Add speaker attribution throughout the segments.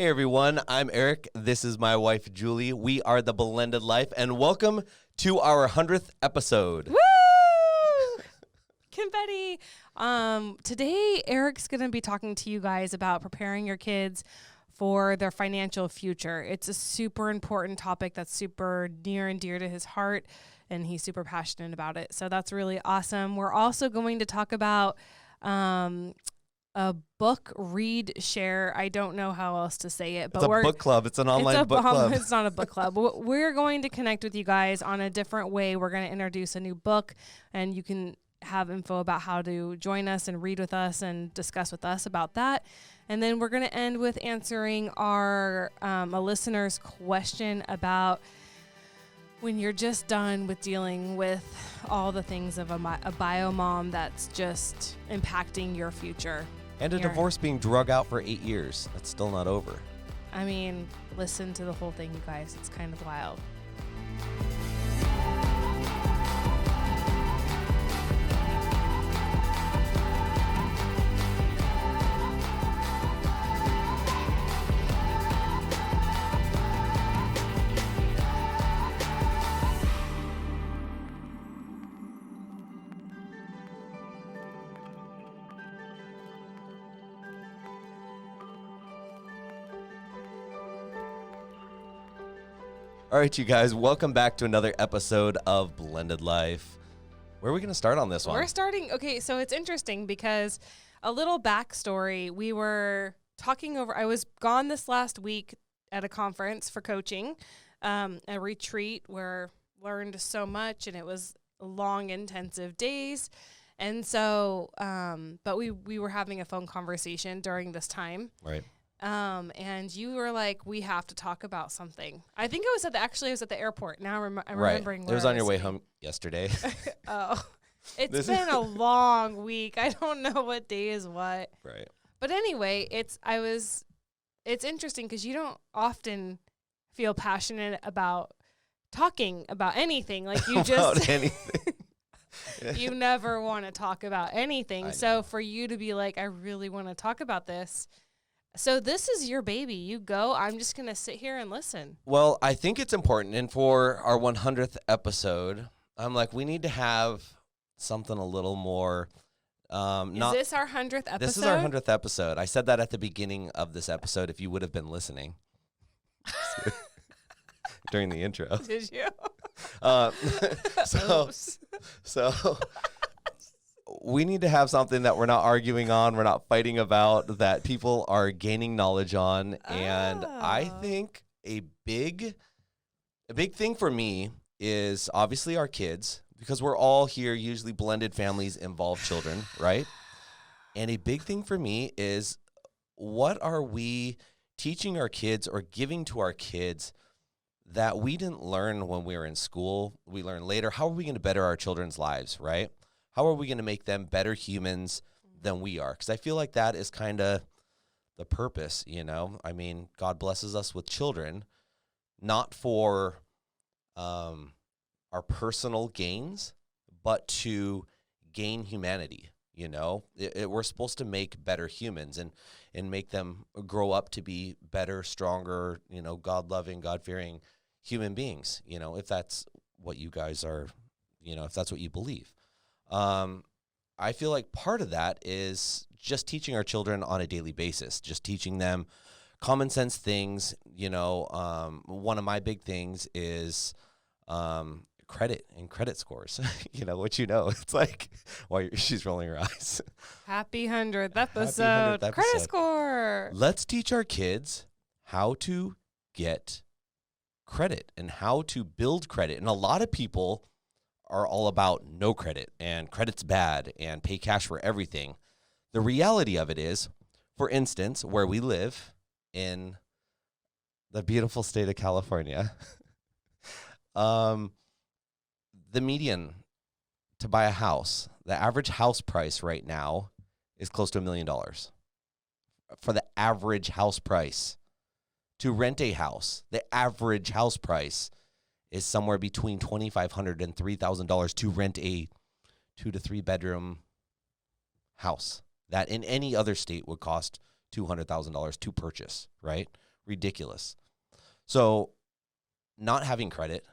Speaker 1: Hey everyone, I'm Eric. This is my wife Julie. We are the Blended Life, and welcome to our 100th episode.
Speaker 2: Woo! Confetti. Today, Eric's going to be talking to you guys about preparing your kids for their financial future. It's a super important topic that's super near and dear to his heart, and he's super passionate about it. So that's really awesome. We're also going to talk about a book read share. I don't know how else to say it, but
Speaker 1: It's a book club. It's an online book club.
Speaker 2: It's not a book club. We're going to connect with you guys on a different way. We're going to introduce a new book, and you can have info about how to join us and read with us and discuss with us about that. And then we're going to end with answering our a listener's question about when you're just done with dealing with all the things of a bio mom that's just impacting your future.
Speaker 1: And a divorce being drug out for 8 years. That's still not over.
Speaker 2: I mean, listen to the whole thing, you guys. It's kind of wild.
Speaker 1: All right, you guys, welcome back to another episode of Blended Life. Where are we going to start on this one?
Speaker 2: We're starting, okay, so it's interesting because a little backstory. We were talking over, I was gone this last week at a conference for coaching, a retreat where I learned so much, and it was long, intensive days. And so, but we were having a phone conversation during this time.
Speaker 1: Right.
Speaker 2: And you were like, we have to talk about something. I think I was at the airport. Now I'm remembering.
Speaker 1: It was on your way home yesterday.
Speaker 2: Oh, it's been a long week. I don't know what day is what.
Speaker 1: Right.
Speaker 2: But anyway, it's interesting because you don't often feel passionate about talking about anything. Like you just
Speaker 1: anything.
Speaker 2: You never want to talk about anything. So for you to be like, I really want to talk about this. So this is your baby. You go. I'm just going to sit here and listen.
Speaker 1: Well, I think it's important. And for our 100th episode, I'm like, we need to have something a little more.
Speaker 2: Is this our 100th episode?
Speaker 1: This is our 100th episode. I said that at the beginning of this episode if you would have been listening during the intro.
Speaker 2: Did you?
Speaker 1: So we need to have something that we're not arguing on, we're not fighting about, that people are gaining knowledge on. And I think a big thing for me is obviously our kids, because we're all here, usually blended families involve children, right? And a big thing for me is, what are we teaching our kids or giving to our kids that we didn't learn when we were in school, we learn later? How are we going to better our children's lives, right? How are we going to make them better humans than we are? Because I feel like that is kind of the purpose, you know? I mean, God blesses us with children, not for our personal gains, but to gain humanity, you know? We're supposed to make better humans and make them grow up to be better, stronger, you know, God-loving, God-fearing human beings, you know, if that's what you guys are, you know, if that's what you believe. I feel like part of that is just teaching our children on a daily basis, just teaching them common sense things. You know, one of my big things is credit and credit scores. You know, what you know, it's like, why she's rolling her eyes.
Speaker 2: Happy 100th episode. Credit score.
Speaker 1: Let's teach our kids how to get credit and how to build credit. And a lot of people are all about no credit and credit's bad and pay cash for everything. The reality of it is, for instance, where we live in the beautiful state of California, the median to buy a house, the average house price right now is close to $1 million. For the average house price. To rent a house, the average house price is somewhere between $2,500 and $3,000 to rent a 2 to 3 bedroom house that in any other state would cost $200,000 to purchase, right? ridiculous. So not having credit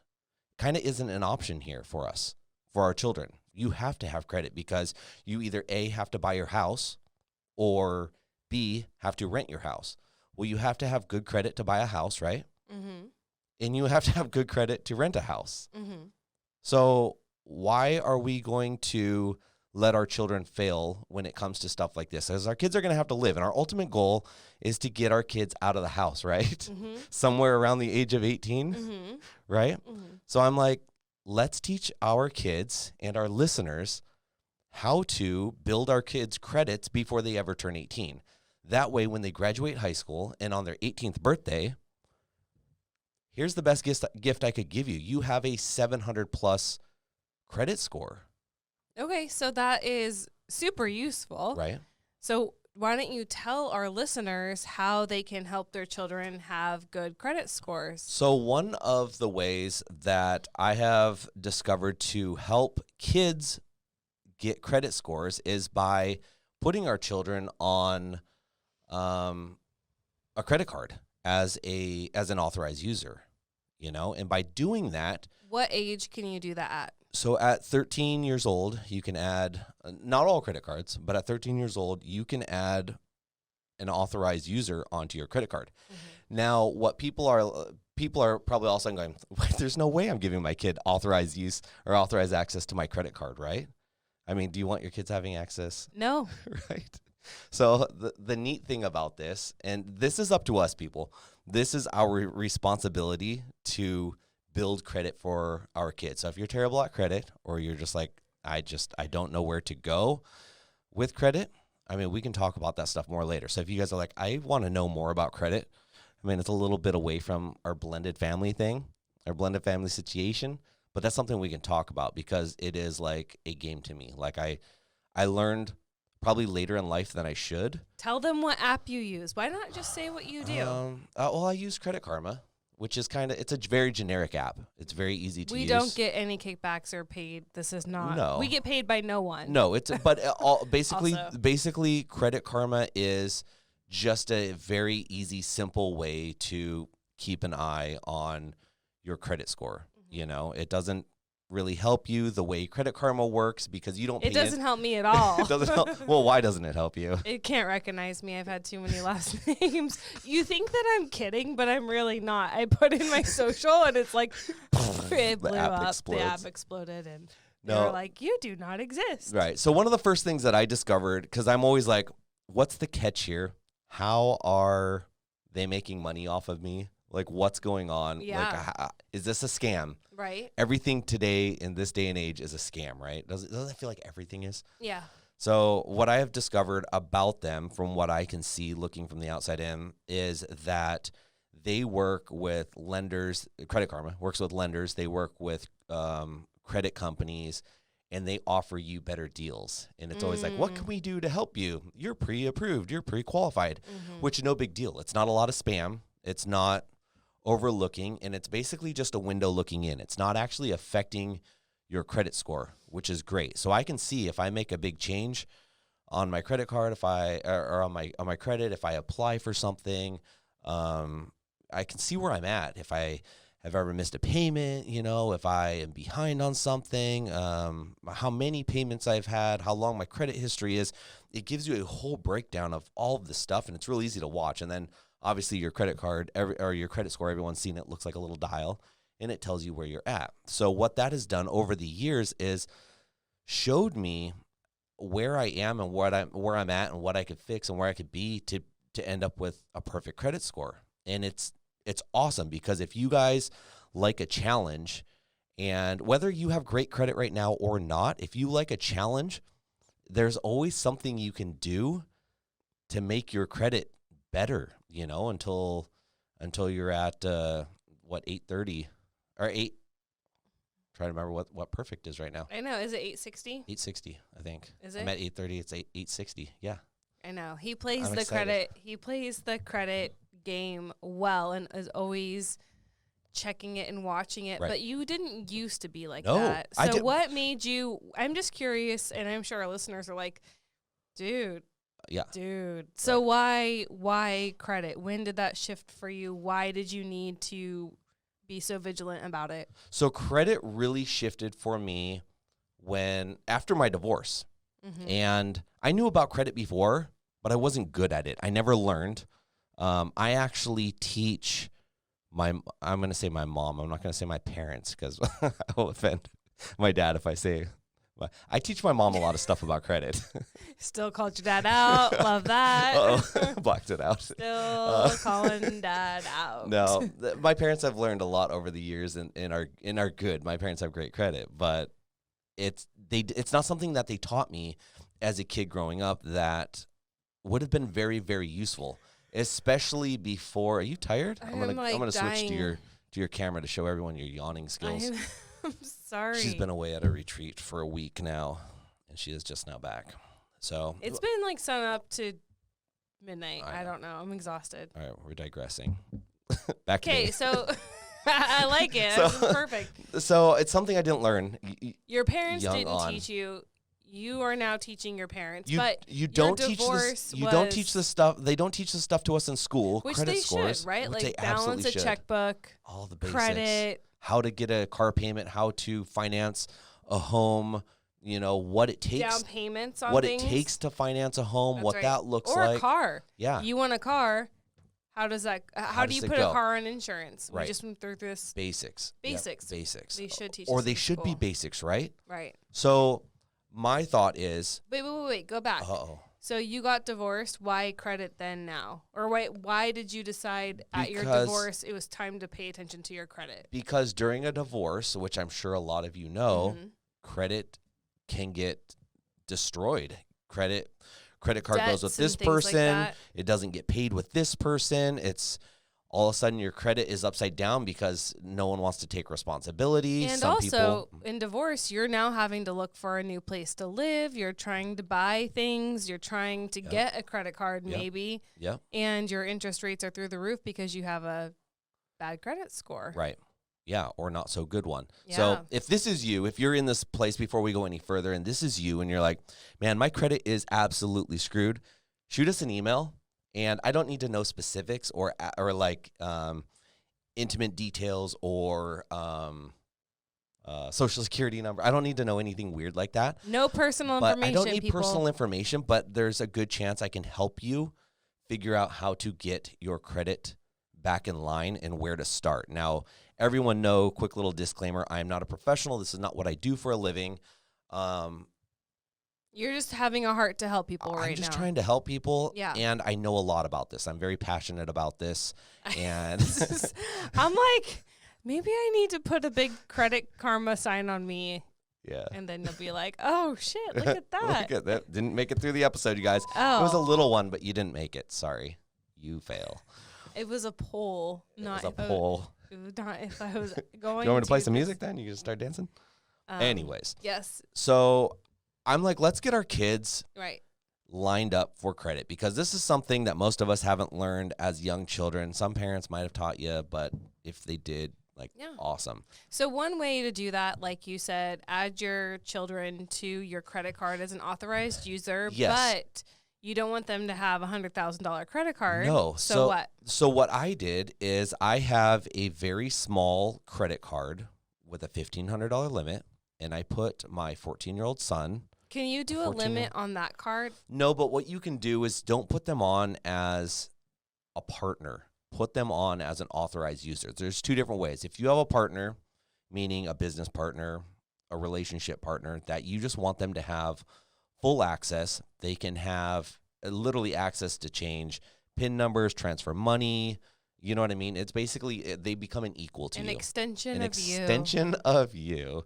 Speaker 1: kind of isn't an option here for us, for our children. You have to have credit because you either A, have to buy your house, or B, have to rent your house. Well, you have to have good credit to buy a house, right?
Speaker 2: Mm-hmm.
Speaker 1: And you have to have good credit to rent a house.
Speaker 2: Mm-hmm.
Speaker 1: So why are we going to let our children fail when it comes to stuff like this? As our kids are going to have to live, and our ultimate goal is to get our kids out of the house, right?
Speaker 2: Mm-hmm.
Speaker 1: Somewhere around the age of 18,
Speaker 2: Mm-hmm.
Speaker 1: right?
Speaker 2: Mm-hmm.
Speaker 1: So I'm like, let's teach our kids and our listeners how to build our kids' credits before they ever turn 18. That way, when they graduate high school and on their 18th birthday, here's the best gift I could give you. You have a 700 plus credit score.
Speaker 2: Okay, so that is super useful.
Speaker 1: Right.
Speaker 2: So why don't you tell our listeners how they can help their children have good credit scores?
Speaker 1: So one of the ways that I have discovered to help kids get credit scores is by putting our children on a credit card as an authorized user, and by doing that.
Speaker 2: What age can you do that at?
Speaker 1: So at 13 years old, you can add, not all credit cards, but at 13 years old, you can add an authorized user onto your credit card. Mm-hmm. Now, what people are probably also going, there's no way I'm giving my kid authorized use or authorized access to my credit card, right? I mean, do you want your kids having access?
Speaker 2: No.
Speaker 1: Right. So the neat thing about this, and this is up to us, people, this is our responsibility to build credit for our kids. So if you're terrible at credit, or you're just like, I don't know where to go with credit, I mean, we can talk about that stuff more later. So if you guys are like, I want to know more about credit, I mean, it's a little bit away from our blended family thing, our blended family situation, but that's something we can talk about because it is like a game to me. Like I learned probably later in life than I should.
Speaker 2: Tell them what app you use. Why not just say what you do?
Speaker 1: Well, I use Credit Karma, which is it's a very generic app. It's very easy to use.
Speaker 2: We don't get any kickbacks or paid. This is not.
Speaker 1: No.
Speaker 2: We get paid by no one.
Speaker 1: No, but basically,
Speaker 2: Also.
Speaker 1: basically, Credit Karma is just a very easy, simple way to keep an eye on your credit score. Mm-hmm. It doesn't really help you the way Credit Karma works because you don't pay
Speaker 2: it doesn't help me at all.
Speaker 1: It doesn't help. Well, why doesn't it help you?
Speaker 2: It can't recognize me. I've had too many last names. You think that I'm kidding, but I'm really not. I put in my social and it's like it blew up.
Speaker 1: Explodes.
Speaker 2: The app exploded and
Speaker 1: No.
Speaker 2: they're like, you do not exist.
Speaker 1: Right. So one of the first things that I discovered, because I'm always like, what's the catch here? How are they making money off of me? Like, what's going on?
Speaker 2: Yeah.
Speaker 1: Like, is this a scam?
Speaker 2: Right.
Speaker 1: Everything today in this day and age is a scam, right? Doesn't it feel like everything is?
Speaker 2: Yeah.
Speaker 1: So what I have discovered about them, from what I can see looking from the outside in, is that they work with lenders. Credit Karma works with lenders. They work with credit companies, and they offer you better deals. And it's always like, what can we do to help you? You're pre-approved. You're pre-qualified, which no big deal. It's not a lot of spam. It's not overlooking, and it's basically just a window looking in. It's not actually affecting your credit score, which is great. So I can see if I make a big change on my credit card, or on my credit, if I apply for something, I can see where I'm at. If I have ever missed a payment, if I am behind on something, how many payments I've had, how long my credit history is. It gives you a whole breakdown of all of this stuff, and it's real easy to watch. And then obviously your credit card or your credit score, everyone's seen it, looks like a little dial, and it tells you where you're at. So what that has done over the years is showed me where I am and where I'm at and what I could fix and where I could be to end up with a perfect credit score. And it's awesome because if you guys like a challenge, and whether you have great credit right now or not, if you like a challenge, there's always something you can do to make your credit better, until you're at 830 or 8. Trying to remember what perfect is right now.
Speaker 2: I know. Is it 860?
Speaker 1: 860, I think.
Speaker 2: Is it?
Speaker 1: I'm at 830. It's 860. Yeah.
Speaker 2: I know. He plays
Speaker 1: I'm
Speaker 2: the
Speaker 1: excited.
Speaker 2: credit. He plays the credit game well and is always checking it and watching it.
Speaker 1: Right.
Speaker 2: But you didn't used to be like
Speaker 1: No,
Speaker 2: that.
Speaker 1: I
Speaker 2: So
Speaker 1: did-
Speaker 2: what made you? I'm just curious, and I'm sure our listeners are like, dude.
Speaker 1: Yeah.
Speaker 2: Dude. So why credit? When did that shift for you? Why did you need to be so vigilant about it?
Speaker 1: So credit really shifted for me after my divorce.
Speaker 2: Mm-hmm.
Speaker 1: And I knew about credit before, but I wasn't good at it. I never learned. I actually teach I'm going to say my mom. I'm not going to say my parents because I will offend my dad if I say. I teach my mom a lot of stuff about credit.
Speaker 2: Still called your dad out. Love that.
Speaker 1: Uh-oh. Blocked it out.
Speaker 2: Still calling dad out.
Speaker 1: No, my parents have learned a lot over the years and are good. My parents have great credit, but it's not something that they taught me as a kid growing up that would have been very, very useful, especially before. Are you tired? I'm gonna switch to your camera to show everyone your yawning skills.
Speaker 2: I'm sorry.
Speaker 1: She's been away at a retreat for a week now, and she is just now back. So
Speaker 2: it's been like sun up to midnight. I don't know. I'm exhausted.
Speaker 1: All right, we're digressing. Back to me.
Speaker 2: Okay, so I like it.
Speaker 1: So,
Speaker 2: That's perfect.
Speaker 1: So it's something I didn't learn.
Speaker 2: Your parents didn't teach you. You are now teaching your parents, but
Speaker 1: you don't teach
Speaker 2: this.
Speaker 1: You don't teach the stuff. They don't teach the stuff to us in school.
Speaker 2: Which
Speaker 1: credit
Speaker 2: they
Speaker 1: scores,
Speaker 2: should, right?
Speaker 1: Which
Speaker 2: Like
Speaker 1: they
Speaker 2: balance a checkbook,
Speaker 1: all the basics,
Speaker 2: credit,
Speaker 1: how to get a car payment, how to finance a home. You know what it takes.
Speaker 2: Down payments on
Speaker 1: what
Speaker 2: things.
Speaker 1: It takes to finance a home.
Speaker 2: That's
Speaker 1: what
Speaker 2: right.
Speaker 1: that looks
Speaker 2: or
Speaker 1: like.
Speaker 2: a car.
Speaker 1: Yeah.
Speaker 2: You want a car. How does that? How do you put a car on insurance?
Speaker 1: Right.
Speaker 2: We just went through this.
Speaker 1: Basics.
Speaker 2: Basics.
Speaker 1: Yep. Basics.
Speaker 2: They should teach.
Speaker 1: Or
Speaker 2: us
Speaker 1: they
Speaker 2: in
Speaker 1: should be
Speaker 2: school.
Speaker 1: basics, right?
Speaker 2: Right.
Speaker 1: So my thought is.
Speaker 2: Wait. Go back.
Speaker 1: Uh-oh.
Speaker 2: So you got divorced. Why credit then now? Or why did you decide at your
Speaker 1: Because-
Speaker 2: divorce it was time to pay attention to your credit?
Speaker 1: Because during a divorce, which I'm sure a lot of you know,
Speaker 2: Mhm.
Speaker 1: credit can get destroyed. Credit card goes with
Speaker 2: Debts and
Speaker 1: this
Speaker 2: things like
Speaker 1: person.
Speaker 2: that.
Speaker 1: It doesn't get paid with this person. It's all of a sudden your credit is upside down because no one wants to take responsibility.
Speaker 2: And
Speaker 1: Some
Speaker 2: also,
Speaker 1: people,
Speaker 2: in divorce, you're now having to look for a new place to live. You're trying to buy things. You're trying to get a credit card, maybe.
Speaker 1: yeah,
Speaker 2: And your interest rates are through the roof because you have a bad credit score.
Speaker 1: right. Yeah, or not so good one.
Speaker 2: Yeah.
Speaker 1: So if this is you, if you're in this place before we go any further, and this is you, and you're like, man, my credit is absolutely screwed, shoot us an email. And I don't need to know specifics or like intimate details or social security number. I don't need to know anything weird like that.
Speaker 2: No personal
Speaker 1: But
Speaker 2: information,
Speaker 1: I don't need
Speaker 2: people.
Speaker 1: personal information, but there's a good chance I can help you figure out how to get your credit back in line and where to start. Now, everyone know, quick little disclaimer, I am not a professional. This is not what I do for a living.
Speaker 2: You're just having a heart to help people right now.
Speaker 1: I'm just trying to help people,
Speaker 2: Yeah.
Speaker 1: and I know a lot about this. I'm very passionate about this, and
Speaker 2: I'm like, maybe I need to put a big credit karma sign on me.
Speaker 1: yeah.
Speaker 2: And then you'll be like, oh, shit, look at that.
Speaker 1: Look at that. Didn't make it through the episode, you guys.
Speaker 2: Oh.
Speaker 1: It was a little one, but you didn't make it. Sorry. You fail.
Speaker 2: It was a poll. Not
Speaker 1: It was a poll.
Speaker 2: Not if I was going
Speaker 1: You want me to play some
Speaker 2: this-
Speaker 1: music then? You can just start dancing? Anyways.
Speaker 2: Yes.
Speaker 1: So I'm like, let's get our kids
Speaker 2: Right.
Speaker 1: lined up for credit because this is something that most of us haven't learned as young children. Some parents might have taught you, but if they did, awesome.
Speaker 2: So one way to do that, like you said, add your children to your credit card as an authorized user.
Speaker 1: Yes.
Speaker 2: But you don't want them to have a $100,000 credit card.
Speaker 1: No.
Speaker 2: So what?
Speaker 1: So what I did is I have a very small credit card with a $1,500 limit, and I put my 14-year-old son.
Speaker 2: Can you do a limit on that card?
Speaker 1: No, but what you can do is don't put them on as a partner. Put them on as an authorized user. There's two different ways. If you have a partner, meaning a business partner, a relationship partner, that you just want them to have full access, they can have literally access to change PIN numbers, transfer money. You know what I mean? It's basically, they become an equal to you.
Speaker 2: An extension
Speaker 1: An
Speaker 2: of you.
Speaker 1: extension of you.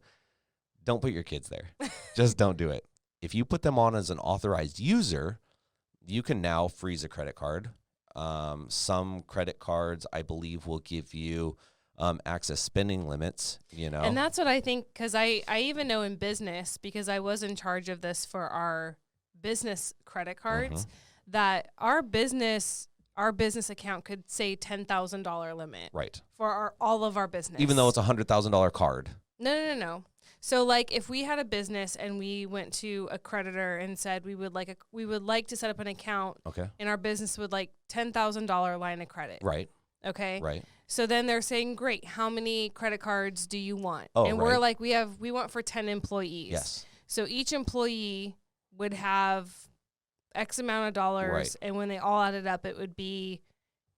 Speaker 1: Don't put your kids there. Just don't do it. If you put them on as an authorized user, you can now freeze a credit card. Some credit cards, I believe, will give you access spending limits,
Speaker 2: And that's what I think, because I even know in business, because I was in charge of this for our business credit cards, that our business account could say $10,000 limit.
Speaker 1: Right.
Speaker 2: For all of our business.
Speaker 1: Even though it's a $100,000 card.
Speaker 2: No. So like if we had a business and we went to a creditor and said we would like to set up an account,
Speaker 1: Okay.
Speaker 2: and our business would like $10,000 line of credit.
Speaker 1: Right.
Speaker 2: Okay.
Speaker 1: Right.
Speaker 2: So then they're saying, great, how many credit cards do you want?
Speaker 1: Oh,
Speaker 2: and
Speaker 1: right.
Speaker 2: we're like, we want for 10 employees.
Speaker 1: Yes.
Speaker 2: So each employee would have X amount of dollars.
Speaker 1: Right.
Speaker 2: And when they all added up, it would be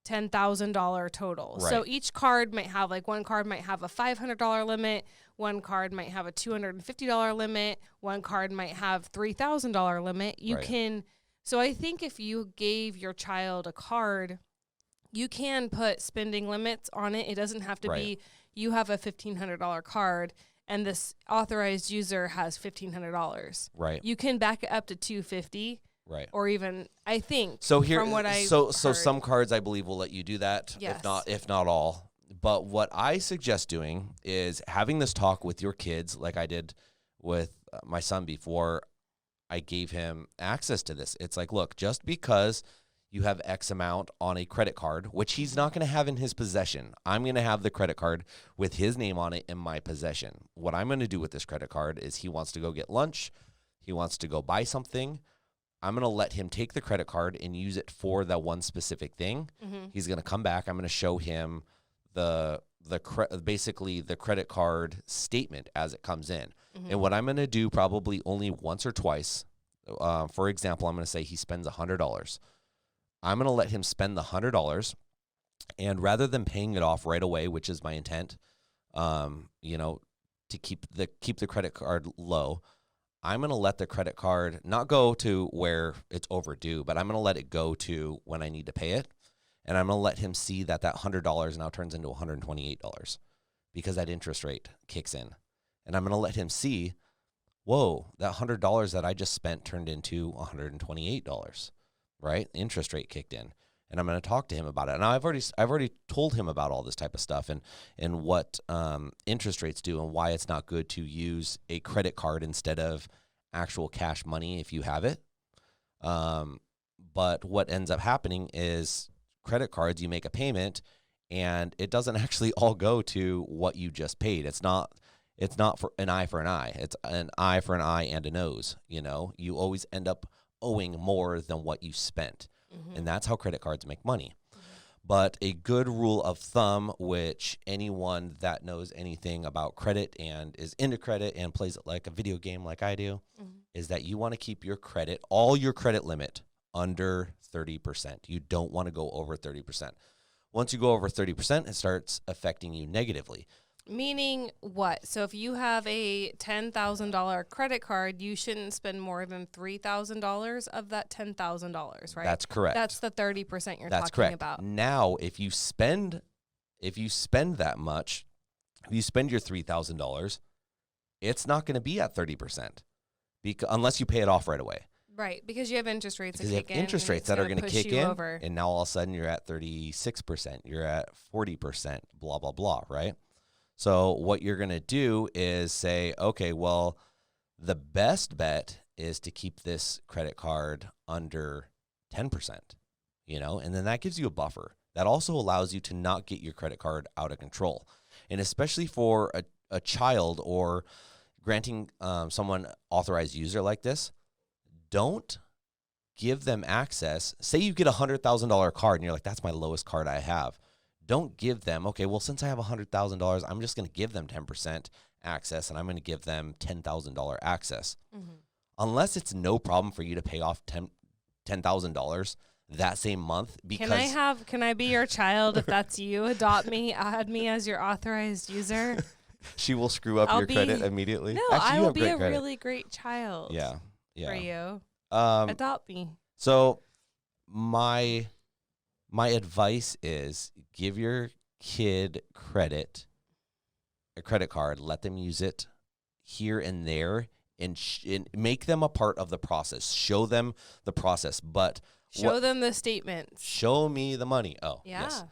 Speaker 2: $10,000 total.
Speaker 1: Right.
Speaker 2: So each card might have one card might have a $500 limit. One card might have a $250 limit. One card might have $3,000 limit. You
Speaker 1: Right.
Speaker 2: can, so I think if you gave your child a card, you can put spending limits on it. It doesn't have to be, you have a $1,500 card and this authorized user has $1,500.
Speaker 1: Right.
Speaker 2: You can back it up to $250.
Speaker 1: Right.
Speaker 2: Or even, I think,
Speaker 1: so here,
Speaker 2: from what I
Speaker 1: so some cards I believe will let you do that.
Speaker 2: Yes.
Speaker 1: If not all. But what I suggest doing is having this talk with your kids, like I did with my son before I gave him access to this. It's like, look, just because you have X amount on a credit card, which he's not going to have in his possession, I'm going to have the credit card with his name on it in my possession. What I'm going to do with this credit card is he wants to go get lunch. He wants to go buy something. I'm going to let him take the credit card and use it for that one specific thing.
Speaker 2: Mm-hmm.
Speaker 1: He's going to come back. I'm going to show him basically the credit card statement as it comes in.
Speaker 2: Mm-hmm.
Speaker 1: And what I'm going to do probably only once or twice, for example, I'm going to say he spends $100. I'm going to let him spend the $100, and rather than paying it off right away, which is my intent, to keep the credit card low, I'm going to let the credit card not go to where it's overdue, but I'm going to let it go to when I need to pay it. And I'm going to let him see that $100 now turns into $128 because that interest rate kicks in. And I'm going to let him see, whoa, that $100 that I just spent turned into $128, right? The interest rate kicked in. And I'm going to talk to him about it. And I've already told him about all this type of stuff and what interest rates do and why it's not good to use a credit card instead of actual cash money if you have it. But what ends up happening is credit cards, you make a payment and it doesn't actually all go to what you just paid. It's not for an eye for an eye. It's an eye for an eye and a nose. You always end up owing more than what you spent. Mm-hmm. And that's how credit cards make money. Mm-hmm. But a good rule of thumb, which anyone that knows anything about credit and is into credit and plays it like a video game like I do, mm-hmm. is that you want to keep all your credit limit under 30%. You don't want to go over 30%. Once you go over 30%, it starts affecting you negatively.
Speaker 2: Meaning what? So if you have a $10,000 credit card, you shouldn't spend more than $3,000 of that $10,000, right?
Speaker 1: That's correct.
Speaker 2: That's the 30% you're
Speaker 1: That's
Speaker 2: talking
Speaker 1: correct.
Speaker 2: about.
Speaker 1: Now, if you spend that much, if you spend your $3,000, it's not going to be at 30% unless you pay it off right away.
Speaker 2: Right, because you have interest rates that kick in.
Speaker 1: Interest rates that are going to kick in,
Speaker 2: over.
Speaker 1: And now all of a sudden you're at 36%, you're at 40%, blah, blah, blah, right? So what you're going to do is say, okay, well, the best bet is to keep this credit card under 10%, and then that gives you a buffer. That also allows you to not get your credit card out of control. And especially for a child or granting someone authorized user like this, don't give them access. Say you get a $100,000 card and you're like, that's my lowest card I have. Don't give them, okay, well, since I have $100,000, I'm just going to give them 10% access and I'm going to give them $10,000 access. Mm-hmm. Unless it's no problem for you to pay off $10,000 that same month. Because
Speaker 2: can I be your child if that's you? Adopt me, add me as your authorized user.
Speaker 1: She will screw up your credit immediately.
Speaker 2: No,
Speaker 1: Actually,
Speaker 2: I will be a
Speaker 1: credit.
Speaker 2: really great child.
Speaker 1: Yeah.
Speaker 2: For you. Adopt me.
Speaker 1: So my advice is give your kid a credit card, let them use it here and there, and make them a part of the process. Show them the process, but
Speaker 2: show them the statements.
Speaker 1: Show me the money. Oh,
Speaker 2: yeah.
Speaker 1: Yes.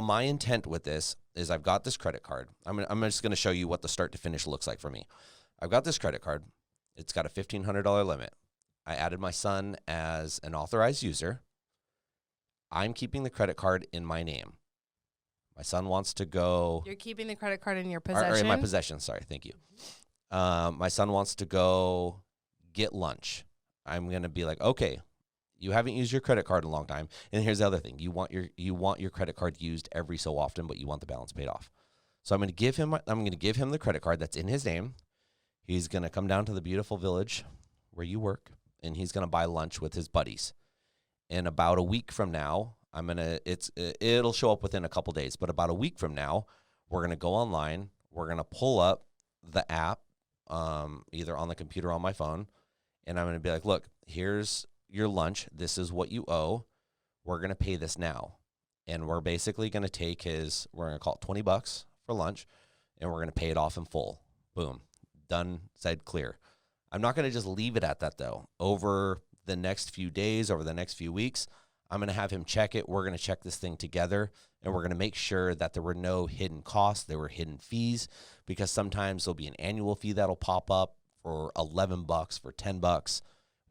Speaker 1: My intent with this is I've got this credit card. I'm just going to show you what the start to finish looks like for me. I've got this credit card. It's got a $1,500 limit. I added my son as an authorized user. I'm keeping the credit card in my name. My son wants to go.
Speaker 2: You're keeping the credit card in your
Speaker 1: Or
Speaker 2: possession?
Speaker 1: in my possession, sorry, thank you. My son wants to go get lunch. I'm going to be like, okay, you haven't used your credit card in a long time. And here's the other thing. You want your credit card used every so often, but you want the balance paid off. So I'm going to give him the credit card that's in his name. He's going to come down to the beautiful village where you work, and he's going to buy lunch with his buddies. And about a week from now, it'll show up within a couple days, but about a week from now, we're going to go online. We're going to pull up the app, either on the computer or on my phone, and I'm going to be like, look, here's your lunch. This is what you owe. We're going to pay this now. And we're basically going to take we're going to call it $20 for lunch, and we're going to pay it off in full. Boom. Done, said, clear. I'm not going to just leave it at that, though. Over the next few days, over the next few weeks, I'm going to have him check it. We're going to check this thing together, and we're going to make sure that there were no hidden costs. There were hidden fees, because sometimes there'll be an annual fee that'll pop up for $11, for $10.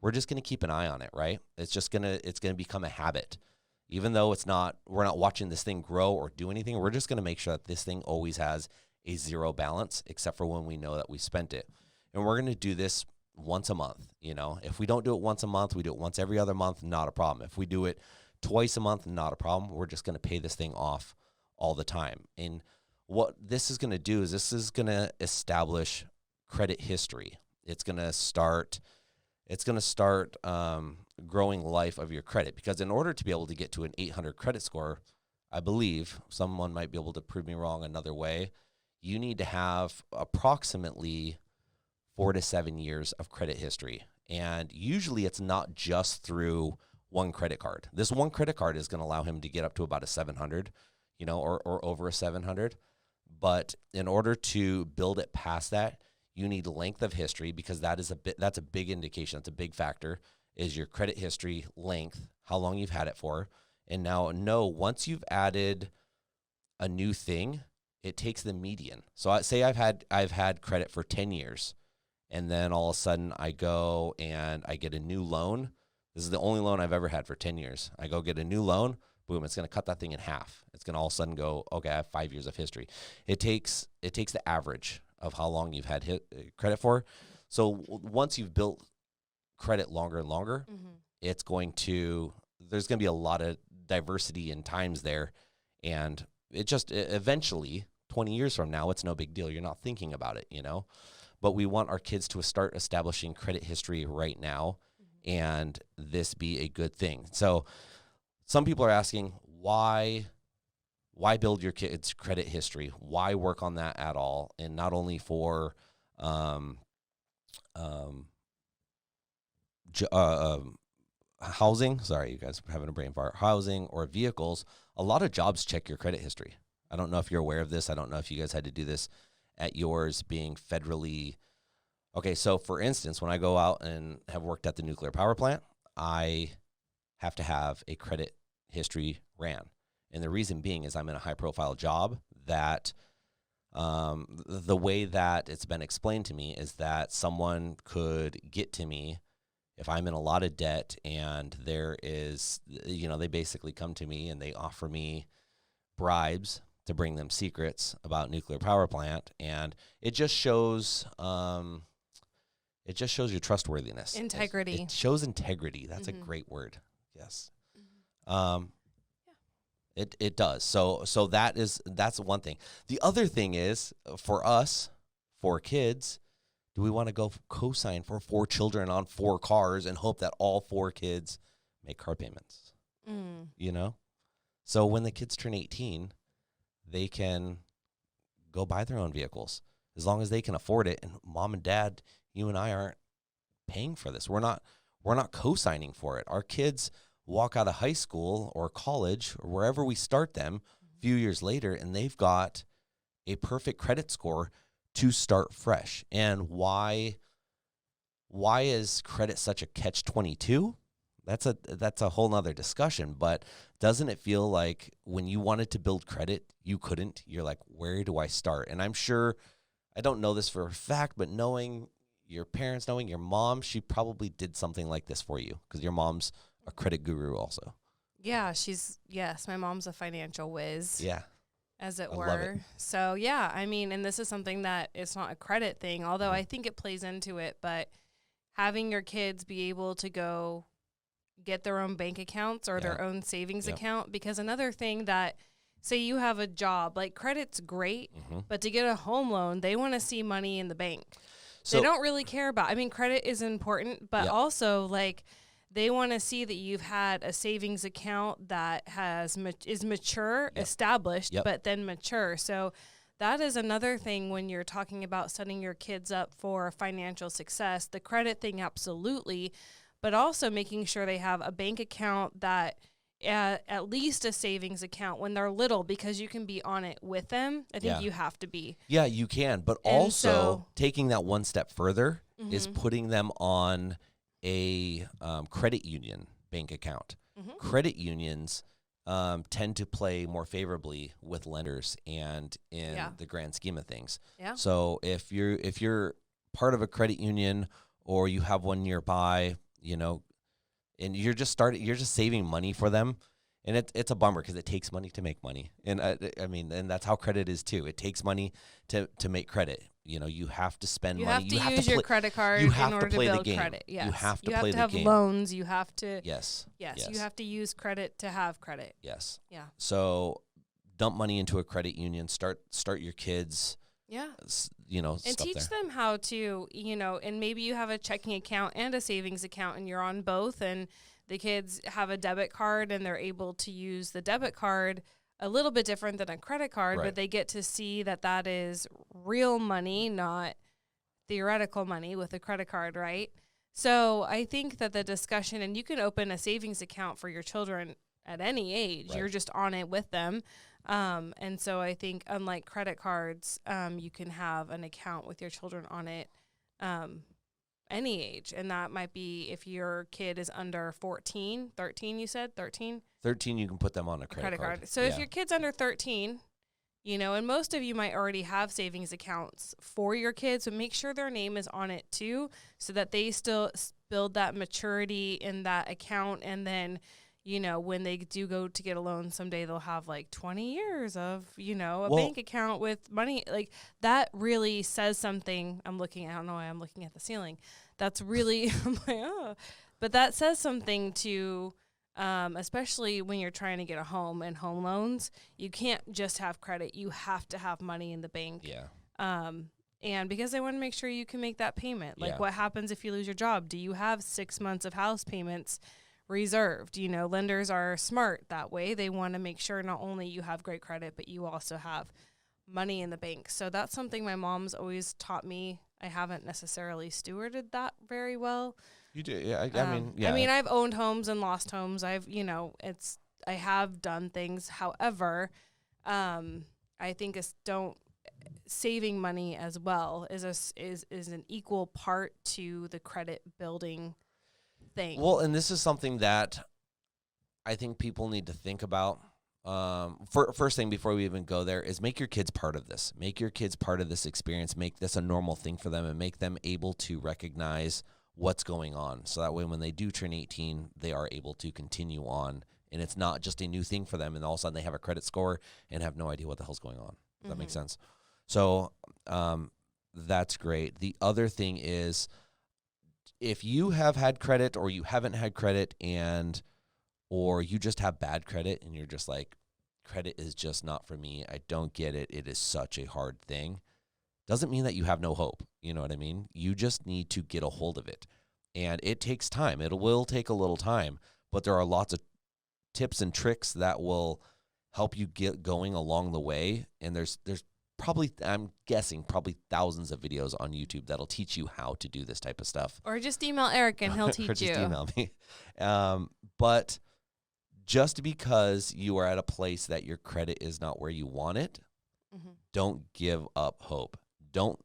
Speaker 1: We're just going to keep an eye on it, right? It's going to become a habit. Even though we're not watching this thing grow or do anything, we're just going to make sure that this thing always has a zero balance, except for when we know that we spent it. And we're going to do this once a month. If we don't do it once a month, we do it once every other month, not a problem. If we do it twice a month, not a problem. We're just going to pay this thing off all the time. And what this is going to do is this is going to establish credit history. It's going to start growing life of your credit, because in order to be able to get to an 800 credit score, I believe, someone might be able to prove me wrong another way, you need to have approximately 4 to 7 years of credit history. And usually it's not just through one credit card. This one credit card is going to allow him to get up to about a 700, or over a 700. But in order to build it past that, you need length of history, because that's a big indication. That's a big factor, is your credit history length, how long you've had it for. And now, once you've added a new thing, it takes the median. So I say I've had credit for 10 years, and then all of a sudden I go and I get a new loan. This is the only loan I've ever had for 10 years. I go get a new loan. Boom, it's going to cut that thing in half. It's going to all of a sudden go, okay, I have 5 years of history. It takes the average of how long you've had credit for. So once you've built credit longer and longer, there's going to be a lot of diversity in times there. And it just eventually, 20 years from now, it's no big deal. You're not thinking about it, But we want our kids to start establishing credit history right now, and this be a good thing. So some people are asking, why build your kids' credit history? Why work on that at all? And not only for housing, sorry, you guys are having a brain fart, housing or vehicles, a lot of jobs check your credit history. I don't know if you're aware of this. I don't know if you guys had to do this at yours being federally. Okay, so for instance, when I go out and have worked at the nuclear power plant, I have to have a credit history ran. And the reason being is I'm in a high-profile job that the way that it's been explained to me is that someone could get to me if I'm in a lot of debt, and there is, they basically come to me and they offer me bribes to bring them secrets about nuclear power plant, and it just shows your trustworthiness.
Speaker 2: Integrity.
Speaker 1: It shows integrity. That's a great word. Yes. It does. So that's one thing. The other thing is, for us, 4 kids, do we want to go co-sign for 4 children on 4 cars and hope that all 4 kids make car payments? So when the kids turn 18, they can go buy their own vehicles as long as they can afford it. And mom and dad, you and I aren't paying for this. We're not co-signing for it. Our kids walk out of high school or college or wherever we start them a few years later, and they've got a perfect credit score to start fresh. And why is credit such a catch-22? That's a whole nother discussion, but doesn't it feel like when you wanted to build credit, you couldn't? You're like, where do I start? And I'm sure, I don't know this for a fact, but knowing your parents, knowing your mom, she probably did something like this for you, because your mom's a credit guru also.
Speaker 2: Yeah, yes, my mom's a financial whiz.
Speaker 1: Yeah.
Speaker 2: as it
Speaker 1: I
Speaker 2: were.
Speaker 1: love it.
Speaker 2: So yeah, I mean, and this is something that it's not a credit thing, although I think it plays into it, but having your kids be able to go get their own bank accounts or their own savings account, because another thing that, say you have a job, like credit's great, but to get a home loan, they want to see money in the bank. So they don't really care about, I mean, credit is important, but also like they want to see that you've had a savings account that is mature, established, but then mature. So that is another thing when you're talking about setting your kids up for financial success. The credit thing, absolutely, but also making sure they have a bank account that at least a savings account when they're little, because you can be on it with them. I think you have to be.
Speaker 1: Yeah, you can. But
Speaker 2: And
Speaker 1: also taking that one step further is putting them on a credit union bank account. Credit unions tend to play more favorably with lenders and in the grand scheme of things.
Speaker 2: Yeah.
Speaker 1: So if you're part of a credit union or you have one nearby, you know, and you're just saving money for them. And it's a bummer because it takes money to make money. And I mean, and that's how credit is too. It takes money to make credit. You know, you have to spend money.
Speaker 2: You have to use your credit card in order to build credit. Yes.
Speaker 1: You have to play the game.
Speaker 2: You have to have loans. You have to.
Speaker 1: Yes.
Speaker 2: You have to use credit to have credit.
Speaker 1: Yes.
Speaker 2: Yeah.
Speaker 1: So dump money into a credit union. Start your kids.
Speaker 2: Yeah.
Speaker 1: You know,
Speaker 2: and teach them how to, you know, and maybe you have a checking account and a savings account and you're on both, and the kids have a debit card and they're able to use the debit card a little bit different than a credit card, but they get to see that is real money, not theoretical money with a credit card, right? So I think that the discussion, and you can open a savings account for your children at any age. You're just on it with them. And so I think unlike credit cards, you can have an account with your children on it any age. And that might be if your kid is under 13, you said? 13?
Speaker 1: 13, you can put them on a credit card.
Speaker 2: So if your kid's under 13, you know, and most of you might already have savings accounts for your kids, but make sure their name is on it too, so that they still build that maturity in that account. And then, you know, when they do go to get a loan someday, they'll have like 20 years of, you know, a bank account with money. Like that really says something. I don't know why I'm looking at the ceiling. That's really, I'm like, oh. But that says something to, especially when you're trying to get a home and home loans. You can't just have credit. You have to have money in the bank.
Speaker 1: Yeah.
Speaker 2: And because they want to make sure you can make that payment. Like what happens if you lose your job? Do you have 6 months of house payments reserved? You know, lenders are smart that way. They want to make sure not only you have great credit, but you also have money in the bank. So that's something my mom's always taught me. I haven't necessarily stewarded that very well.
Speaker 1: You do, yeah. I
Speaker 2: mean, I've owned homes and lost homes. I have done things. However, I think saving money as well is an equal part to the credit building thing.
Speaker 1: Well, and this is something that I think people need to think about. First thing before we even go there is make your kids part of this. Make your kids part of this experience. Make this a normal thing for them and make them able to recognize what's going on. So that way when they do turn 18, they are able to continue on. And it's not just a new thing for them and all of a sudden they have a credit score and have no idea what the hell's going on. Does that make sense? So that's great. The other thing is, if you have had credit or you haven't had credit or you just have bad credit and you're just like, credit is just not for me, I don't get it, it is such a hard thing, doesn't mean that you have no hope. You know what I mean? You just need to get a hold of it. And it takes time. It will take a little time, but there are lots of tips and tricks that will help you get going along the way. And there's probably, I'm guessing, probably thousands of videos on YouTube that'll teach you how to do this type of stuff.
Speaker 2: Or just email Eric and he'll teach you.
Speaker 1: Or just email me. But just because you are at a place that your credit is not where you want it, don't give up hope. Don't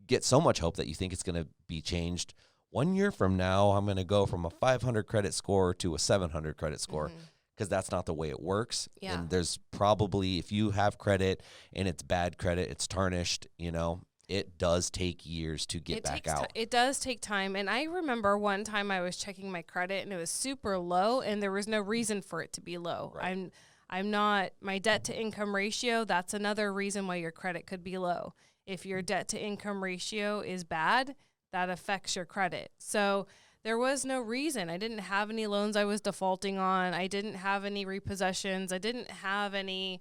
Speaker 1: get so much hope that you think it's going to be changed. 1 year from now, I'm going to go from a 500 credit score to a 700 credit score. Because that's not the way it works.
Speaker 2: Yeah.
Speaker 1: And there's probably, if you have credit and it's bad credit, it's tarnished, you know, it does take years to get back out.
Speaker 2: It does take time. And I remember one time I was checking my credit and it was super low and there was no reason for it to be low.
Speaker 1: Right.
Speaker 2: my debt to income ratio, that's another reason why your credit could be low. If your debt to income ratio is bad, that affects your credit. So there was no reason. I didn't have any loans I was defaulting on. I didn't have any repossessions. I didn't have anything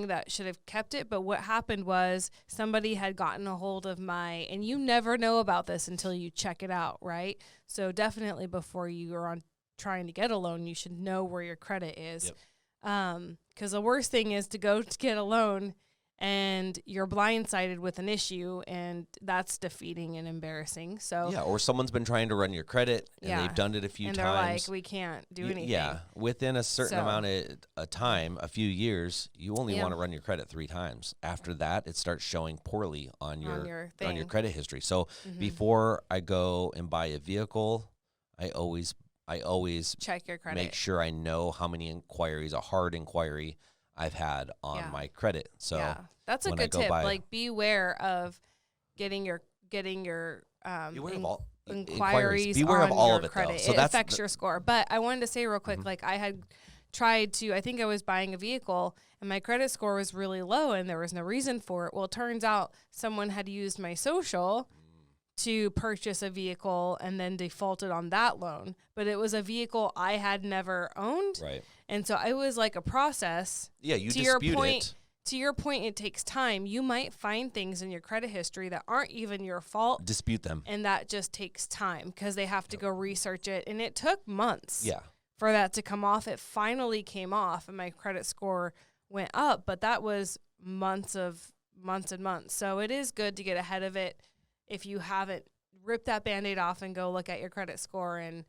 Speaker 2: that should have kept it. But what happened was somebody had gotten a hold of and you never know about this until you check it out, right? So definitely before you are trying to get a loan, you should know where your credit is.
Speaker 1: Yep.
Speaker 2: 'Cause the worst thing is to go to get a loan and you're blindsided with an issue, and that's defeating and embarrassing. So
Speaker 1: yeah, or someone's been trying to run your credit, and they've done it a few
Speaker 2: and
Speaker 1: times.
Speaker 2: they're like, we can't do anything.
Speaker 1: Yeah, within a certain amount of a time, a few years, you only want to run your credit 3 times. After that, it starts showing poorly on your credit history. So before I go and buy a vehicle, I always
Speaker 2: check your credit.
Speaker 1: Make sure I know how many inquiries, a hard inquiry I've had on my credit. So
Speaker 2: that's a good tip. Like, beware of getting your inquiries
Speaker 1: beware
Speaker 2: on
Speaker 1: of all
Speaker 2: your
Speaker 1: of it,
Speaker 2: credit.
Speaker 1: though. So
Speaker 2: it affects your score. But I wanted to say real quick, like, I had tried to, I think I was buying a vehicle and my credit score was really low and there was no reason for it. Well, it turns out someone had used my social to purchase a vehicle and then defaulted on that loan. But it was a vehicle I had never owned.
Speaker 1: Right.
Speaker 2: And so it was like a process.
Speaker 1: Yeah, you dispute it.
Speaker 2: To your point, it takes time. You might find things in your credit history that aren't even your fault.
Speaker 1: Dispute them.
Speaker 2: And that just takes time because they have to go research it. And it took months
Speaker 1: Yeah.
Speaker 2: for that to come off. It finally came off and my credit score went up, but that was months and months. So it is good to get ahead of it if you haven't. Rip that Band-Aid off and go look at your credit score and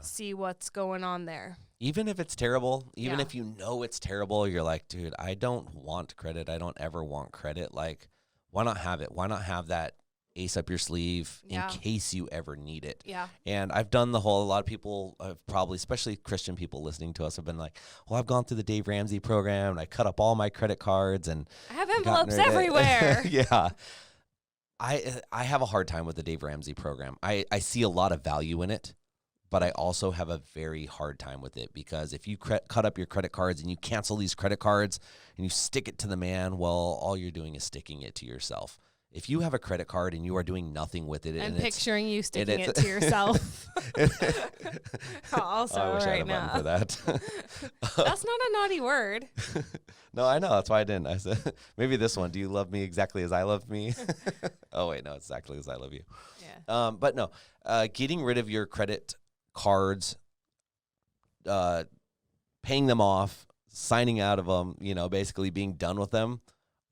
Speaker 2: see what's going on there.
Speaker 1: Even if it's terrible, even if you know it's terrible, you're like, dude, I don't want credit. I don't ever want credit. Like, why not have it? Why not have that ace up your sleeve in case you ever need it?
Speaker 2: Yeah.
Speaker 1: And I've done a lot of people have probably, especially Christian people listening to us, have been like, well, I've gone through the Dave Ramsey program and I cut up all my credit cards and
Speaker 2: I have envelopes everywhere.
Speaker 1: Yeah. I have a hard time with the Dave Ramsey program. I see a lot of value in it, but I also have a very hard time with it because if you cut up your credit cards and you cancel these credit cards and you stick it to the man, well, all you're doing is sticking it to yourself. If you have a credit card and you are doing nothing with it,
Speaker 2: I'm picturing you sticking it to yourself. Also,
Speaker 1: I wish I had a button for that.
Speaker 2: That's not a naughty word.
Speaker 1: No, I know. That's why I didn't. I said, maybe this one. Do you love me exactly as I love me? Oh, wait, no, exactly as I love you.
Speaker 2: Yeah.
Speaker 1: But no, getting rid of your credit cards, paying them off, signing out of them, basically being done with them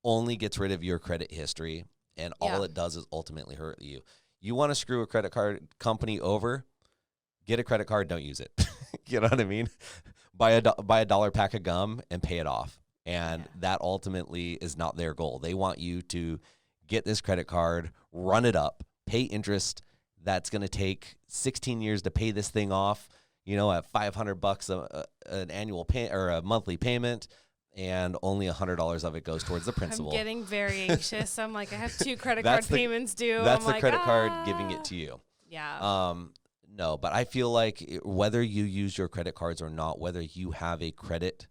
Speaker 1: only gets rid of your credit history. And all it does is ultimately hurt you. You want to screw a credit card company over, get a credit card, don't use it. You know what I mean? Buy a $1 pack of gum and pay it off. And that ultimately is not their goal. They want you to get this credit card, run it up, pay interest. That's going to take 16 years to pay this thing off, at $500 an annual pay or a monthly payment. And only $100 of it goes towards the principal.
Speaker 2: I'm getting very anxious. I'm like, I have 2 credit card payments due.
Speaker 1: That's the credit card giving it to you.
Speaker 2: Yeah.
Speaker 1: No, but I feel like whether you use your credit cards or not, whether you have a credit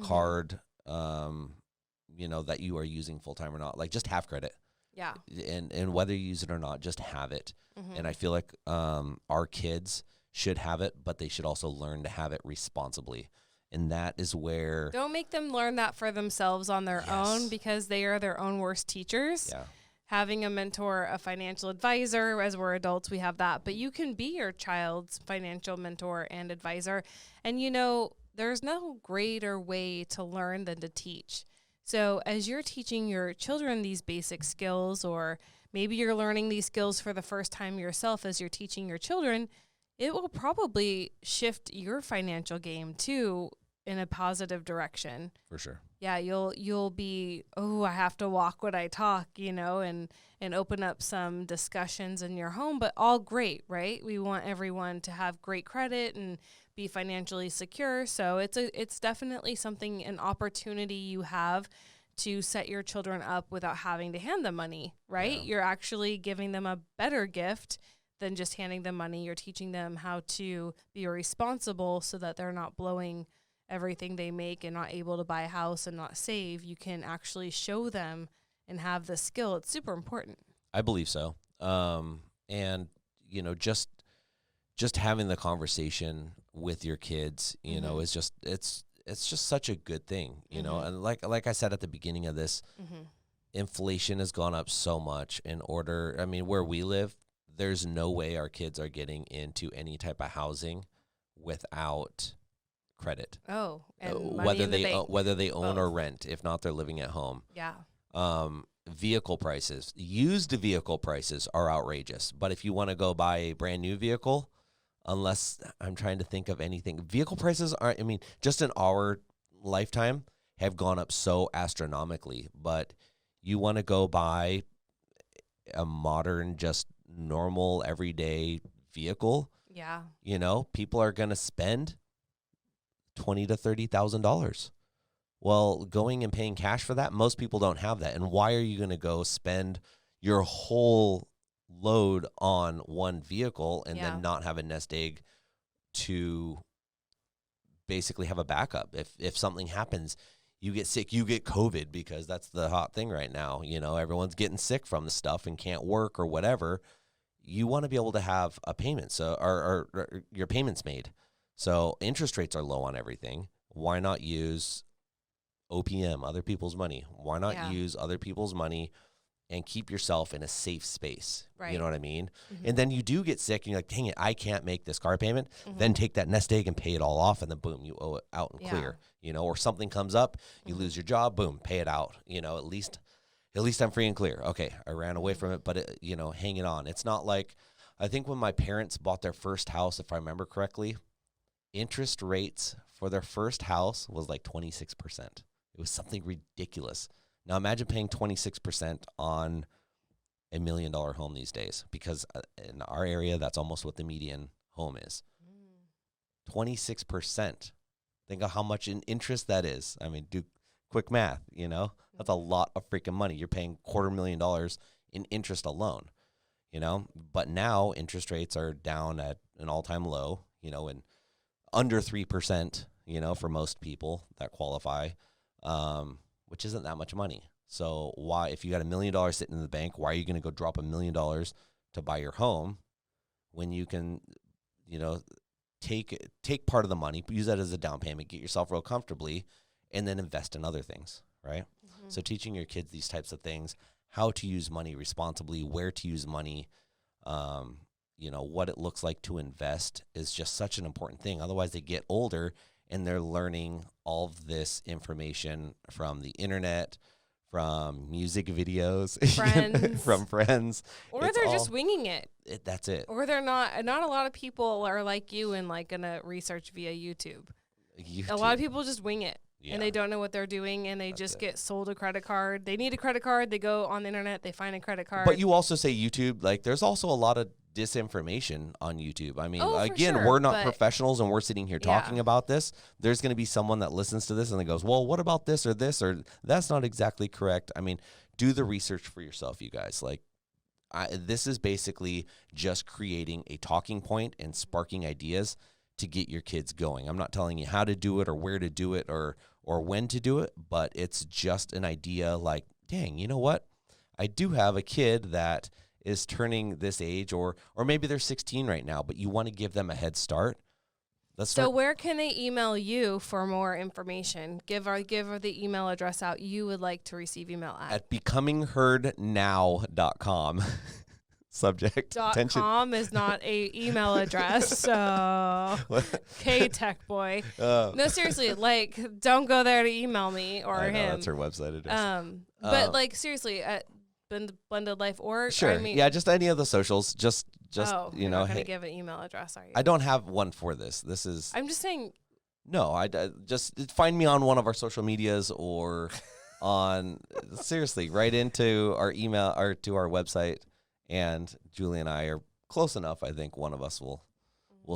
Speaker 1: card, that you are using full time or not, like just have credit.
Speaker 2: Yeah.
Speaker 1: And whether you use it or not, just have it. And I feel like our kids should have it, but they should also learn to have it responsibly. And that is where...
Speaker 2: Don't make them learn that for themselves on their own because they are their own worst teachers.
Speaker 1: Yeah.
Speaker 2: Having a mentor, a financial advisor, as we're adults, we have that. But you can be your child's financial mentor and advisor. And, there's no greater way to learn than to teach. So as you're teaching your children these basic skills, or maybe you're learning these skills for the first time yourself as you're teaching your children, it will probably shift your financial game too in a positive direction.
Speaker 1: For sure.
Speaker 2: Yeah, you'll be, I have to walk what I talk, and open up some discussions in your home, but all great, right? We want everyone to have great credit and be financially secure. So it's definitely an opportunity you have to set your children up without having to hand them money, right? Yeah. You're actually giving them a better gift than just handing them money. You're teaching them how to be responsible so that they're not blowing everything they make and not able to buy a house and not save, you can actually show them and have the skill. It's super important.
Speaker 1: I believe so. And you know, just having the conversation with your kids, you know, is just it's just such a good thing, you know. And like I said at the beginning of this, inflation has gone up so much. I mean, where we live, there's no way our kids are getting into any type of housing without credit.
Speaker 2: Oh, and
Speaker 1: whether they own
Speaker 2: Both.
Speaker 1: or rent. If not, they're living at home.
Speaker 2: Yeah.
Speaker 1: Vehicle prices, used vehicle prices are outrageous. But if you want to go buy a brand new vehicle, unless I'm trying to think of anything, vehicle prices aren't, I mean, just in our lifetime have gone up so astronomically. But you want to go buy a modern, just normal, everyday vehicle,
Speaker 2: Yeah.
Speaker 1: you know, people are going to spend $20,000 to $30,000. Well, going and paying cash for that, most people don't have that. And why are you going to go spend your whole load on one vehicle and then not have a nest egg to basically have a backup? If something happens, you get sick, you get COVID, because that's the hot thing right now. You know, everyone's getting sick from the stuff and can't work or whatever. You want to be able to have a payment, so or your payments made. So interest rates are low on everything. Why not use OPM, other people's money? Why not use other people's money and keep yourself in a safe space? Right. You know what I mean? And then you do get sick and you're like, dang it, I can't make this car payment. Then take that nest egg and pay it all off, and then boom, you owe it out and clear. You know, or something comes up, you lose your job, boom, pay it out. You know, at least I'm free and clear. Okay, I ran away from it, but you know, hanging on. It's not like, I think when my parents bought their first house, if I remember correctly, interest rates for their first house was like 26%. It was something ridiculous. Now imagine paying 26% on $1 million home these days, because in our area, that's almost what the median home is. 26%. Think of how much in interest that is. I mean, do quick math, you know? That's a lot of freaking money. You're paying $250,000 in interest alone, you know? But now interest rates are down at an all-time low, you know, and under 3%, you know, for most people that qualify. Which isn't that much money. So why, if you got $1 million sitting in the bank, why are you going to go drop $1 million to buy your home when you can, you know, take part of the money, use that as a down payment, get yourself real comfortably, and then invest in other things, right? So teaching your kids these types of things, how to use money responsibly, where to use money, you know, what it looks like to invest is just such an important thing. Otherwise, they get older and they're learning all of this information from the internet, from music videos, from friends.
Speaker 2: Or they're just winging it.
Speaker 1: That's it.
Speaker 2: Or they're not a lot of people are like you and like going to research via YouTube. A lot of people just wing it. Yeah. And they don't know what they're doing, and they get sold a credit card. They need a credit card. They go on the internet. They find a credit card.
Speaker 1: But you also say YouTube. Like, there's also a lot of disinformation on YouTube. I mean, again,
Speaker 2: sure,
Speaker 1: we're not professionals, and we're sitting here talking about this. There's going to be someone that listens to this and they goes, well, what about this, or that's not exactly correct. I mean, do the research for yourself, you guys. Like, this is basically just creating a talking point and sparking ideas to get your kids going. I'm not telling you how to do it or where to do it or when to do it, but it's just an idea like, dang, you know what? I do have a kid that is turning this age, or maybe they're 16 right now, but you want to give them a head start.
Speaker 2: So where can they email you for more information? Give the email address out you would like to receive email at
Speaker 1: becomingheardnow.com. Subject.
Speaker 2: .com is not a email address, so okay, tech boy. No, seriously, like, don't go there to email me or him.
Speaker 1: That's her website address.
Speaker 2: But like, seriously, at Blended Life or
Speaker 1: sure,
Speaker 2: I mean,
Speaker 1: yeah, just any of the socials. Just you know,
Speaker 2: you're not gonna give an email address, are you?
Speaker 1: I don't have one for this. This is.
Speaker 2: I'm just saying.
Speaker 1: No, I just find me on one of our social medias or on seriously right into our email or to our website. And Julie and I are close enough. I think one of us will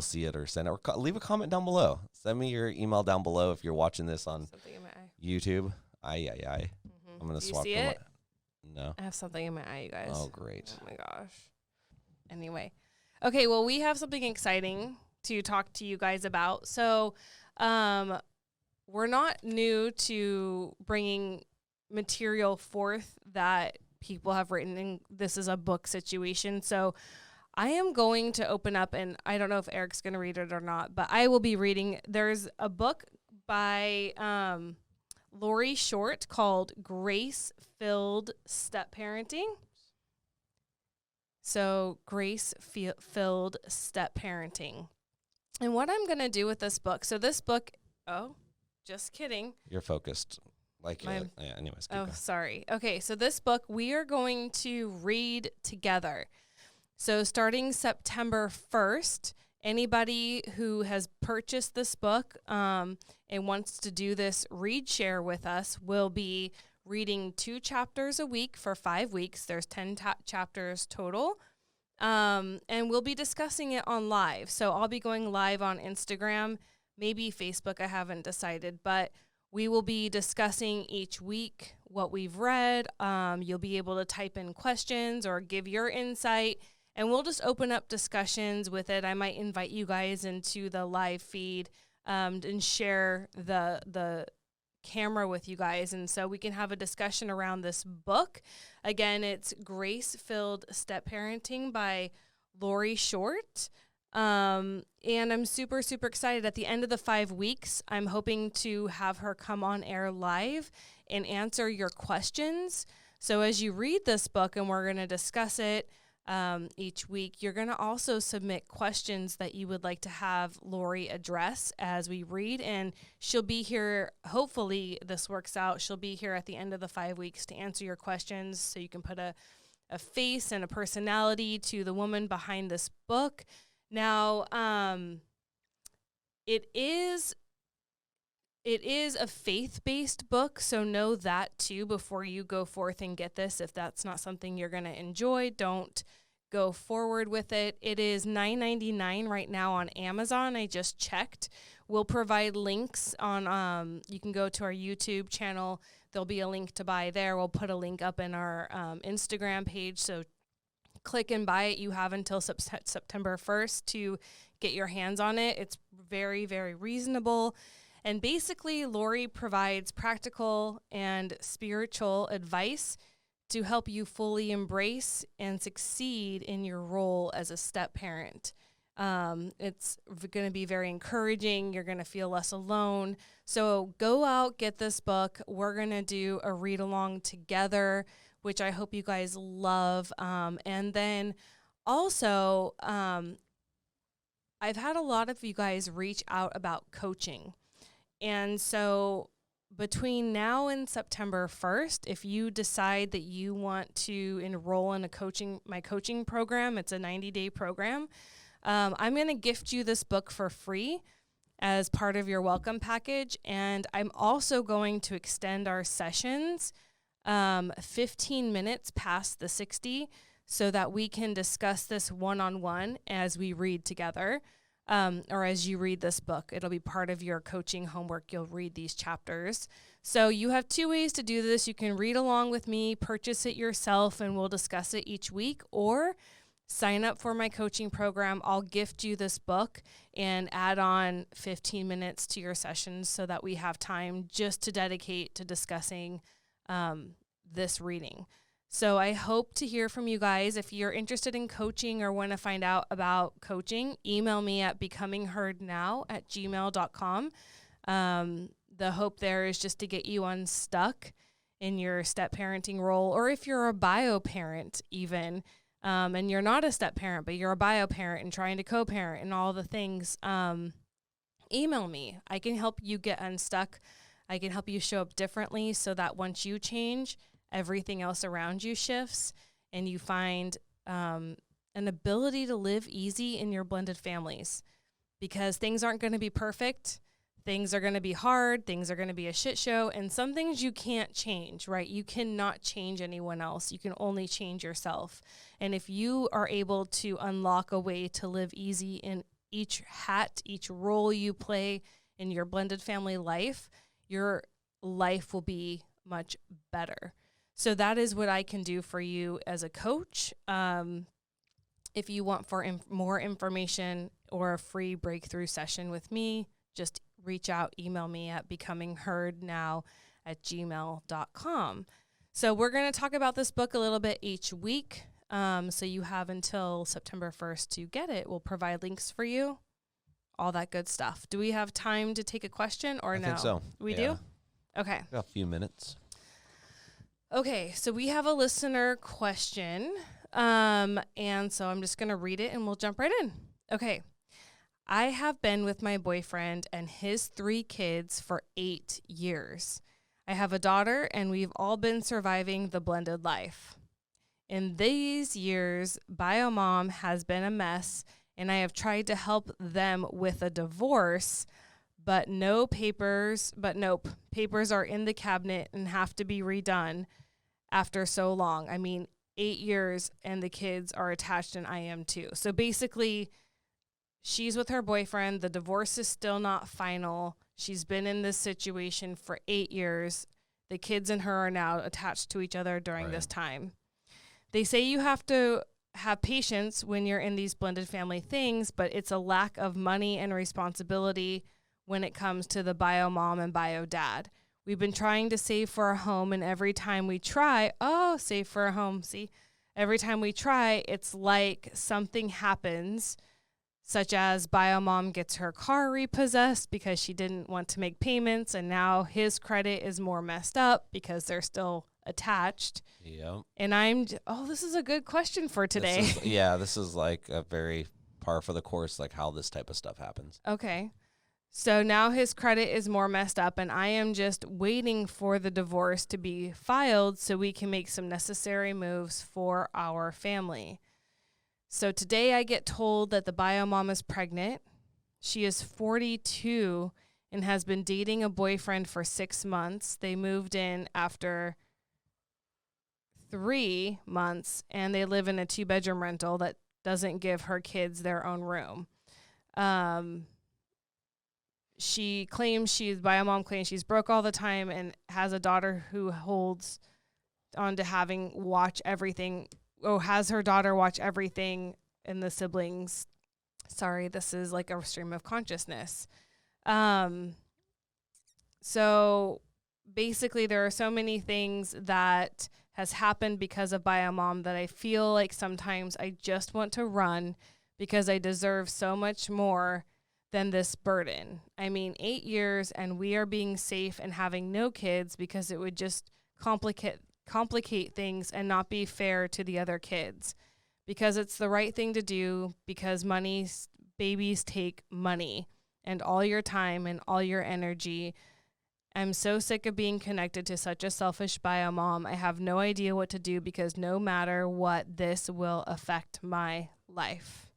Speaker 1: see it or send it, or leave a comment down below. Send me your email down below if you're watching this on YouTube. I'm gonna swap.
Speaker 2: See it?
Speaker 1: No.
Speaker 2: I have something in my eye, you guys.
Speaker 1: Oh, great.
Speaker 2: Oh my gosh. Anyway, okay. Well, we have something exciting to talk to you guys about. So, we're not new to bringing material forth that people have written, and this is a book situation. So I am going to open up, and I don't know if Eric's going to read it or not, but I will be reading. There's a book by Laurie Short called Grace-Filled Step Parenting. So Grace-Filled Step Parenting. And what I'm going to do with this book, so this book, just kidding.
Speaker 1: You're focused. Anyways.
Speaker 2: Sorry. Okay, so this book we are going to read together. So starting September 1st, anybody who has purchased this book and wants to do this read share with us will be reading 2 chapters a week for 5 weeks. There's 10 chapters total. And we'll be discussing it on live. So I'll be going live on Instagram, maybe Facebook, I haven't decided, but we will be discussing each week what we've read. You'll be able to type in questions or give your insight, and we'll just open up discussions with it. I might invite you guys into the live feed and share the camera with you guys, and so we can have a discussion around this book. Again, it's Grace-Filled Step Parenting by Laurie Short. And I'm super, super excited. At the end of the 5 weeks, I'm hoping to have her come on air live and answer your questions. So as you read this book, and we're going to discuss it each week, you're going to also submit questions that you would like to have Laurie address as we read. And she'll be here. Hopefully this works out. She'll be here at the end of the 5 weeks to answer your questions, so you can put a face and a personality to the woman behind this book. Now, it is a faith-based book, so know that too before you go forth and get this. If that's not something you're going to enjoy, don't go forward with it. It is $9.99 right now on Amazon. I just checked. We'll provide links on, you can go to our YouTube channel. There'll be a link to buy there. We'll put a link up in our Instagram page, so click and buy it. You have until September 1st to get your hands on it. It's very, very reasonable. And basically, Laurie provides practical and spiritual advice to help you fully embrace and succeed in your role as a step parent. It's going to be very encouraging. You're going to feel less alone. So go out, get this book. We're going to do a read along together, which I hope you guys love. And then also, I've had a lot of you guys reach out about coaching. And so between now and September 1st, if you decide that you want to enroll in my coaching program, it's a 90-day program, I'm going to gift you this book for free as part of your welcome package. And I'm also going to extend our sessions 15 minutes past the 60 so that we can discuss this one-on-one as we read together, or as you read this book. It'll be part of your coaching homework. You'll read these chapters. So you have 2 ways to do this. You can read along with me, purchase it yourself, and we'll discuss it each week, or sign up for my coaching program. I'll gift you this book and add on 15 minutes to your sessions so that we have time just to dedicate to discussing this reading. So I hope to hear from you guys. If you're interested in coaching or want to find out about coaching, email me at becomingheardnow@gmail.com. The hope there is just to get you unstuck in your step parenting role, or if you're a bio parent even, and you're not a step parent, but you're a bio parent and trying to co-parent and all the things, email me. I can help you get unstuck. I can help you show up differently so that once you change, everything else around you shifts and you find an ability to live easy in your blended families, because things aren't going to be perfect. Things are going to be hard. Things are going to be a shit show. And some things you can't change, right? You cannot change anyone else. You can only change yourself. And if you are able to unlock a way to live easy in each role you play in your blended family life, your life will be much better. So that is what I can do for you as a coach. If you want more information or a free breakthrough session with me, just reach out, email me at becomingheardnow@gmail.com. So we're going to talk about this book a little bit each week. So you have until September 1st to get it. We'll provide links for you, all that good stuff. Do we have time to take a question or no?
Speaker 1: I think so.
Speaker 2: We do? Okay.
Speaker 1: Got a few minutes.
Speaker 2: Okay, so we have a listener question. And so I'm just going to read it and we'll jump right in. Okay. I have been with my boyfriend and his 3 kids for 8 years. I have a daughter and we've all been surviving the blended life. In these years, BioMom has been a mess and I have tried to help them with a divorce, but nope, papers are in the cabinet and have to be redone after so long. I mean, 8 years and the kids are attached and I am too. So basically, she's with her boyfriend. The divorce is still not final. She's been in this situation for 8 years. The kids and her are now attached to each other during this time. They say you have to have patience when you're in these blended family things, but it's a lack of money and responsibility when it comes to the bio mom and bio dad. We've been trying to save for a home, and every time we try, save for a home, see? Every time we try, it's like something happens, such as bio mom gets her car repossessed because she didn't want to make payments, and now his credit is more messed up because they're still attached.
Speaker 1: Yep.
Speaker 2: And this is a good question for today.
Speaker 1: This is like a very par for the course, like how this type of stuff happens.
Speaker 2: Okay. So now his credit is more messed up, and I am just waiting for the divorce to be filed so we can make some necessary moves for our family. So today I get told that the bio mom is pregnant. She is 42 and has been dating a boyfriend for 6 months. They moved in after 3 months, and they live in a 2-bedroom rental that doesn't give her kids their own room. She claims bio mom claims she's broke all the time and has a daughter who holds on to has her daughter watch everything in the siblings. Sorry, this is like a stream of consciousness. So basically there are so many things that has happened because of bio mom that I feel like sometimes I just want to run because I deserve so much more than this burden. I mean, 8 years and we are being safe and having no kids because it would just complicate things and not be fair to the other kids, because it's the right thing to do, because babies take money and all your time and all your energy. I'm so sick of being connected to such a selfish bio mom. I have no idea what to do because no matter what, this will affect my life.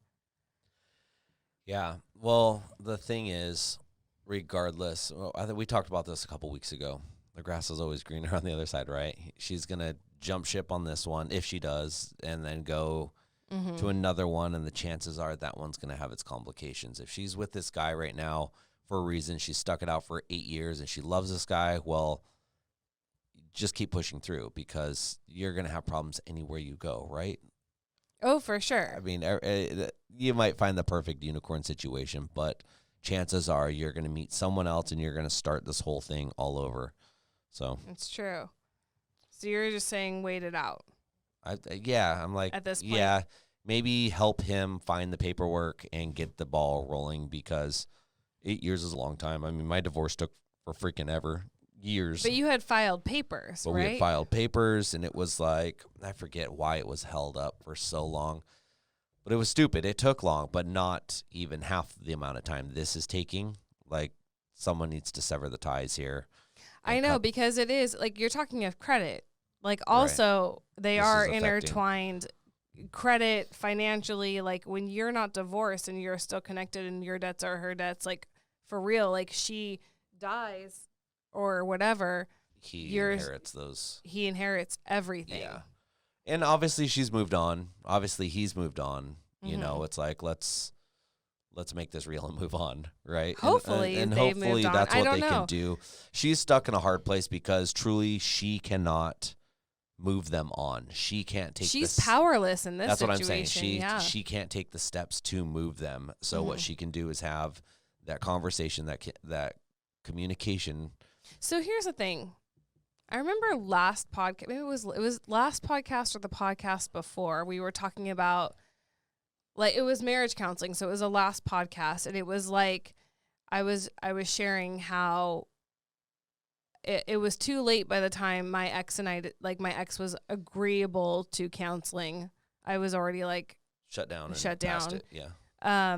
Speaker 1: Yeah. Well, the thing is, regardless, I think we talked about this a couple weeks ago. The grass is always greener on the other side, right? She's going to jump ship on this one, if she does, and then go to another one, and the chances are that one's going to have its complications. If she's with this guy right now for a reason, she's stuck it out for 8 years, and she loves this guy, well, just keep pushing through, because you're going to have problems anywhere you go, right?
Speaker 2: Oh, for sure.
Speaker 1: I mean, you might find the perfect unicorn situation, but chances are you're going to meet someone else and you're going to start this whole thing all over. So
Speaker 2: it's true. So you're just saying wait it out.
Speaker 1: I'm like,
Speaker 2: at this point,
Speaker 1: yeah, maybe help him find the paperwork and get the ball rolling, because 8 years is a long time. I mean, my divorce took for freaking ever. Years.
Speaker 2: But you had filed papers,
Speaker 1: right? We had filed papers, and it was like, I forget why it was held up for so long. But it was stupid. It took long, but not even half the amount of time this is taking. Like, someone needs to sever the ties here.
Speaker 2: I know, because it is, like, you're talking of credit. Like, also, they are intertwined. Credit, financially, like, when you're not divorced and you're still connected and your debts are her debts, like, for real, like, she dies or whatever, he inherits everything.
Speaker 1: Yeah. And obviously she's moved on. Obviously he's moved on. You know, it's like, let's make this real and move on, right?
Speaker 2: Hopefully,
Speaker 1: and hopefully that's what they can do. She's stuck in a hard place because truly she cannot move them on. She can't take.
Speaker 2: She's powerless in this situation.
Speaker 1: That's what I'm saying. She can't take the steps to move them. So what she can do is have that conversation, that communication.
Speaker 2: So here's the thing. I remember last podcast, maybe it was last podcast or the podcast before, we were talking about, like, it was marriage counseling. So it was a last podcast, and it was like, I was sharing how it was too late by the time my ex and my ex was agreeable to counseling. I was already like
Speaker 1: shut down.
Speaker 2: It.
Speaker 1: Yeah.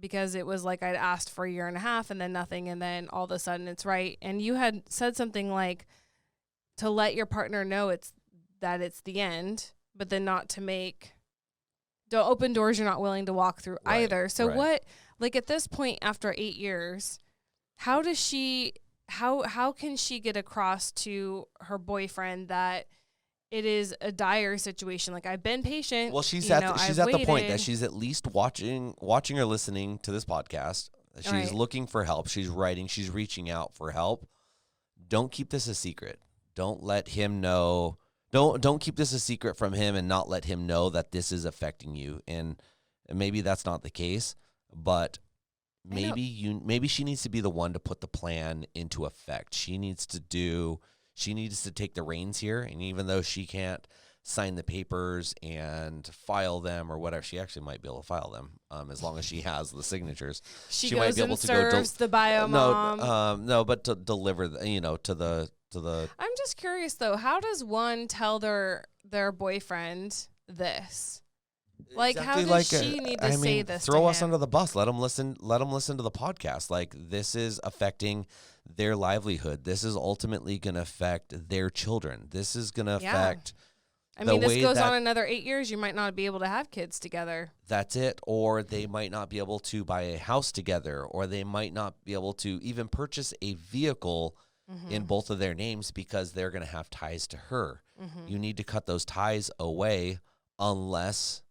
Speaker 2: Because it was like I'd asked for a year and a half and then nothing, and then all of a sudden it's right. And you had said something like to let your partner know it's the end, but then not to don't open doors you're not willing to walk through either. So what, like at this point after 8 years, how does she? How can she get across to her boyfriend that it is a dire situation? Like, I've been patient.
Speaker 1: Well, she's at the point that she's at least watching or listening to this podcast. She's looking for help. She's writing. She's reaching out for help. Don't keep this a secret. Don't let him know. Don't keep this a secret from him and not let him know that this is affecting you. And maybe that's not the case, but maybe she needs to be the one to put the plan into effect. She needs to take the reins here, and even though she can't sign the papers and file them or whatever, she actually might be able to file them as long as she has the signatures.
Speaker 2: She
Speaker 1: might
Speaker 2: goes
Speaker 1: be able
Speaker 2: and
Speaker 1: to
Speaker 2: serves the bio mom.
Speaker 1: No, but to deliver to the.
Speaker 2: I'm just curious though, how does one tell their boyfriend this? Like,
Speaker 1: exactly,
Speaker 2: how does she need to say this?
Speaker 1: Throw us under the bus. Let them listen. Let them listen to the podcast. Like, this is affecting their livelihood. This is ultimately going to affect their children. This is going to affect.
Speaker 2: I mean, this goes on another 8 years. You might not be able to have kids together.
Speaker 1: That's it. Or they might not be able to buy a house together, or they might not be able to even purchase a vehicle in both of their names because they're going to have ties to her. You need to cut those ties away, unless.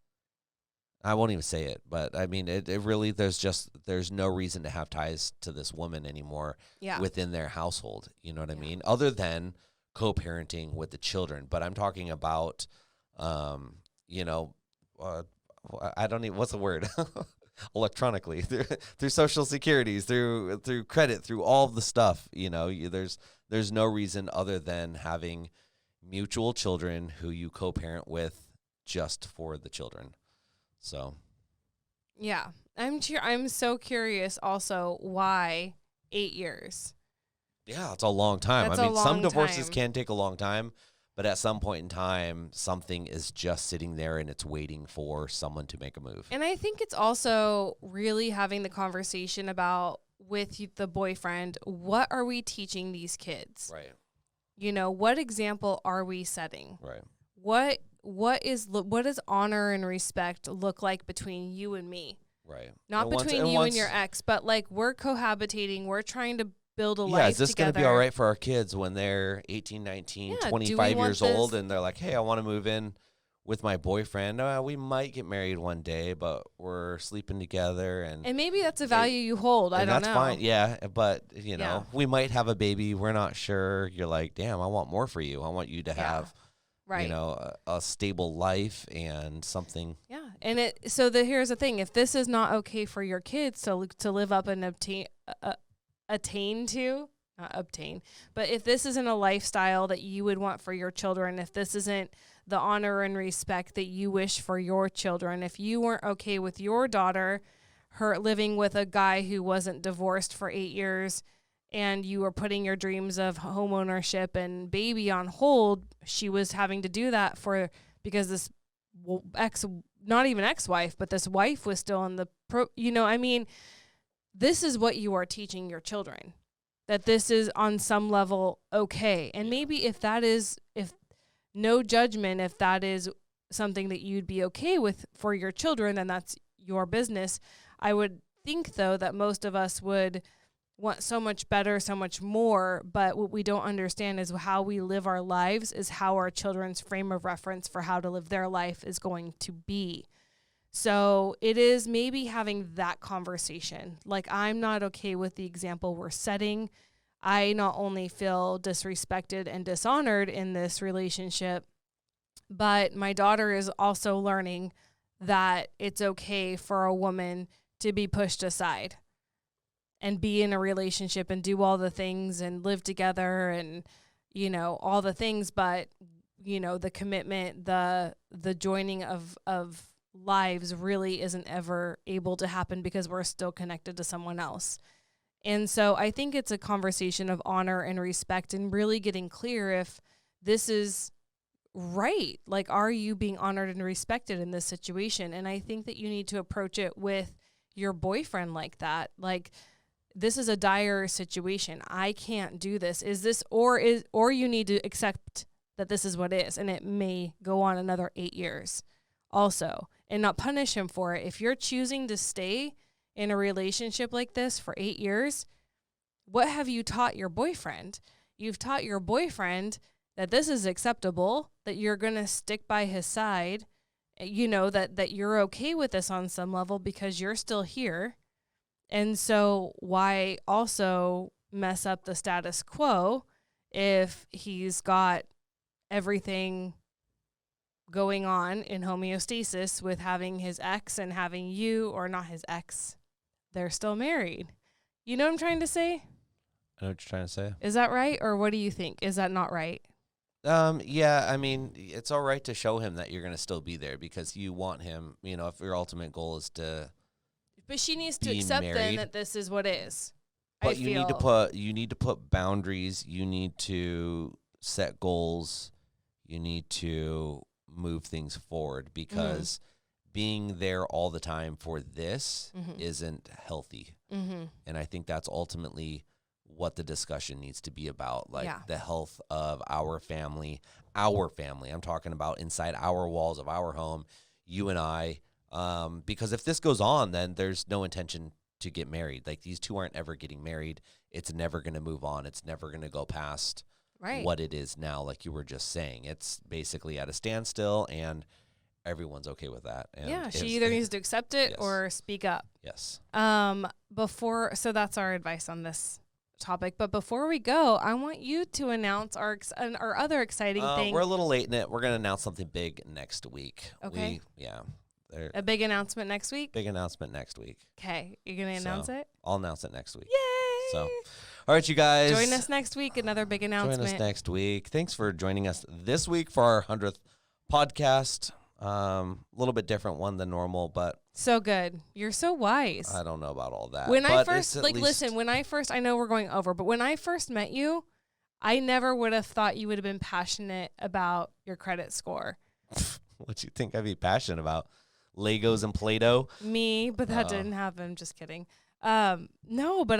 Speaker 1: I won't even say it, but I mean, it really, there's no reason to have ties to this woman anymore within their household. You know what I mean? Other than co-parenting with the children. But I'm talking about, I don't even, what's the word? Electronically, through social securities, through credit, through all of the stuff, there's no reason other than having mutual children who you co-parent with just for the children. So,
Speaker 2: yeah, I'm so curious also why 8 years.
Speaker 1: Yeah, it's a long time.
Speaker 2: That's
Speaker 1: some divorces can take a long time, but at some point in time, something is just sitting there and it's waiting for someone to make a move.
Speaker 2: And I think it's also really having the conversation about with the boyfriend, what are we teaching these kids?
Speaker 1: Right.
Speaker 2: What example are we setting?
Speaker 1: Right.
Speaker 2: What does honor and respect look like between you and me?
Speaker 1: Right.
Speaker 2: Not between you and your ex, but like we're cohabitating, we're trying to build a life together.
Speaker 1: Yeah, is this going to be all right for our kids when they're 18, 19, 25 years old and they're like, hey, I want to move in with my boyfriend. We might get married one day, but we're sleeping together. And
Speaker 2: maybe that's a value you hold. I don't know.
Speaker 1: That's fine. Yeah, but, we might have a baby. We're not sure. You're like, damn, I want more for you. I want you to have... Right. A stable life and something.
Speaker 2: Yeah. And here's the thing. If this is not okay for your kids to live up and attain to, not obtain, but if this isn't a lifestyle that you would want for your children, if this isn't the honor and respect that you wish for your children, if you weren't okay with your daughter, her living with a guy who wasn't divorced for 8 years, and you were putting your dreams of home ownership and baby on hold, she was having to do that because this not even ex-wife, but this wife was still in the this is what you are teaching your children, that this is on some level okay. And maybe if no judgment, if that is something that you'd be okay with for your children, then that's your business. I would think though that most of us would want so much better, so much more, but what we don't understand is how we live our lives is how our children's frame of reference for how to live their life is going to be. So it is maybe having that conversation. Like, I'm not okay with the example we're setting. I not only feel disrespected and dishonored in this relationship, but my daughter is also learning that it's okay for a woman to be pushed aside. and be in a relationship and do all the things and live together and, you know, all the things, but, you know, the commitment, the joining of lives really isn't ever able to happen because we're still connected to someone else. And so I think it's a conversation of honor and respect and really getting clear if this is right. Like, are you being honored and respected in this situation? And I think that you need to approach it with your boyfriend like that. Like, this is a dire situation. I can't do this. Is this, or you need to accept that this is what it is, and it may go on another 8 years also, and not punish him for it. If you're choosing to stay in a relationship like this for 8 years, what have you taught your boyfriend? You've taught your boyfriend that this is acceptable, that you're going to stick by his side, you know, that you're okay with this on some level because you're still here. And so why also mess up the status quo if he's got everything going on in homeostasis with having his ex and having you, or not his ex, they're still married. You know what I'm trying to say?
Speaker 1: I know what you're trying to say.
Speaker 2: Is that right? Or what do you think? Is that not right?
Speaker 1: Yeah, I mean, it's all right to show him that you're going to still be there because you want him, you know, if your ultimate goal is to
Speaker 2: But she needs to accept then that this is what is.
Speaker 1: But you need to put boundaries, you need to set goals, you need to move things forward because being there all the time for this isn't healthy. And I think that's ultimately what the discussion needs to be about, like the health of our family. I'm talking about inside our walls of our home, you and I, because if this goes on, then there's no intention to get married. Like, these two aren't ever getting married. It's never going to move on. It's never going to go past what it is now, like you were just saying. It's basically at a standstill, and everyone's okay with that. And
Speaker 2: she either needs to accept it or speak up.
Speaker 1: Yes.
Speaker 2: So that's our advice on this topic. But before we go, I want you to announce our other exciting thing.
Speaker 1: We're a little late in it. We're going to announce something big next week.
Speaker 2: Okay.
Speaker 1: A
Speaker 2: big announcement next week?
Speaker 1: Big announcement next week.
Speaker 2: Okay. You're going to announce it?
Speaker 1: I'll announce it next week.
Speaker 2: Yay!
Speaker 1: So, all right, you guys.
Speaker 2: Join us next week. Another big announcement.
Speaker 1: Join us next week. Thanks for joining us this week for our 100th podcast. A little bit different one than normal, but
Speaker 2: so good. You're so wise.
Speaker 1: I don't know about all that.
Speaker 2: When I first, I know we're going over, but when I first met you, I never would have thought you would have been passionate about your credit score.
Speaker 1: What you think I'd be passionate about? Legos and Play-Doh?
Speaker 2: Me, but that didn't happen. Just kidding. No, but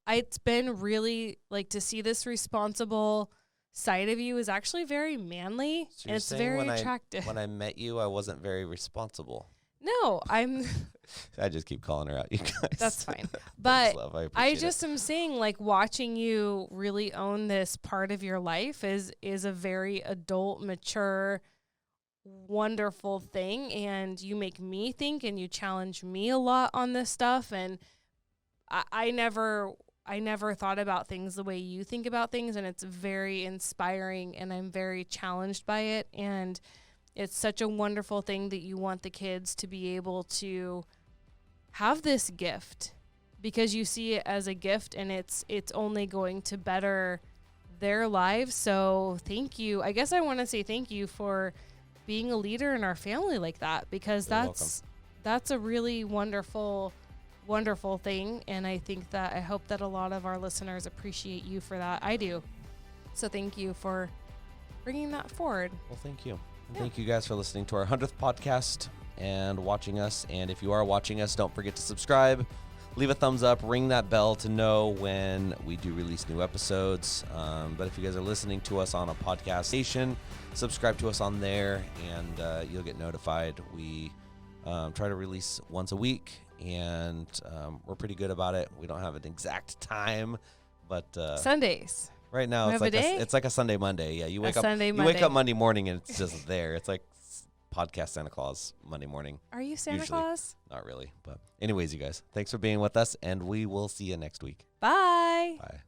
Speaker 2: it's been really, like, to see this responsible side of you is actually very manly.
Speaker 1: So
Speaker 2: and it's very attractive.
Speaker 1: When I met you, I wasn't very responsible.
Speaker 2: No, I
Speaker 1: just keep calling her out, you guys.
Speaker 2: That's fine. But
Speaker 1: love,
Speaker 2: I just am saying, like, watching you really own this part of your life is a very adult, mature, wonderful thing. And you make me think, and you challenge me a lot on this stuff. And I never thought about things the way you think about things, and it's very inspiring, and I'm very challenged by it. And it's such a wonderful thing that you want the kids to be able to have this gift because you see it as a gift, and it's only going to better their lives. So thank you. I guess I want to say thank you for being a leader in our family like that, because that's a really wonderful thing. And I hope that a lot of our listeners appreciate you for that. I do. So thank you for bringing that forward.
Speaker 1: Well, thank you. And thank you guys for listening to our 100th podcast and watching us. And if you are watching us, don't forget to subscribe, leave a thumbs up, ring that bell to know when we do release new episodes. But if you guys are listening to us on a podcast station, subscribe to us on there, and you'll get notified. We try to release once a week, and we're pretty good about it. We don't have an exact time, but
Speaker 2: Sundays.
Speaker 1: Right now, it's like a Sunday, Monday. Yeah, you wake up Monday morning, and it's just there. It's like podcast Santa Claus Monday morning.
Speaker 2: Are you Santa Claus?
Speaker 1: Not really, but anyways, you guys, thanks for being with us, and we will see you next week.
Speaker 2: Bye.
Speaker 1: Bye.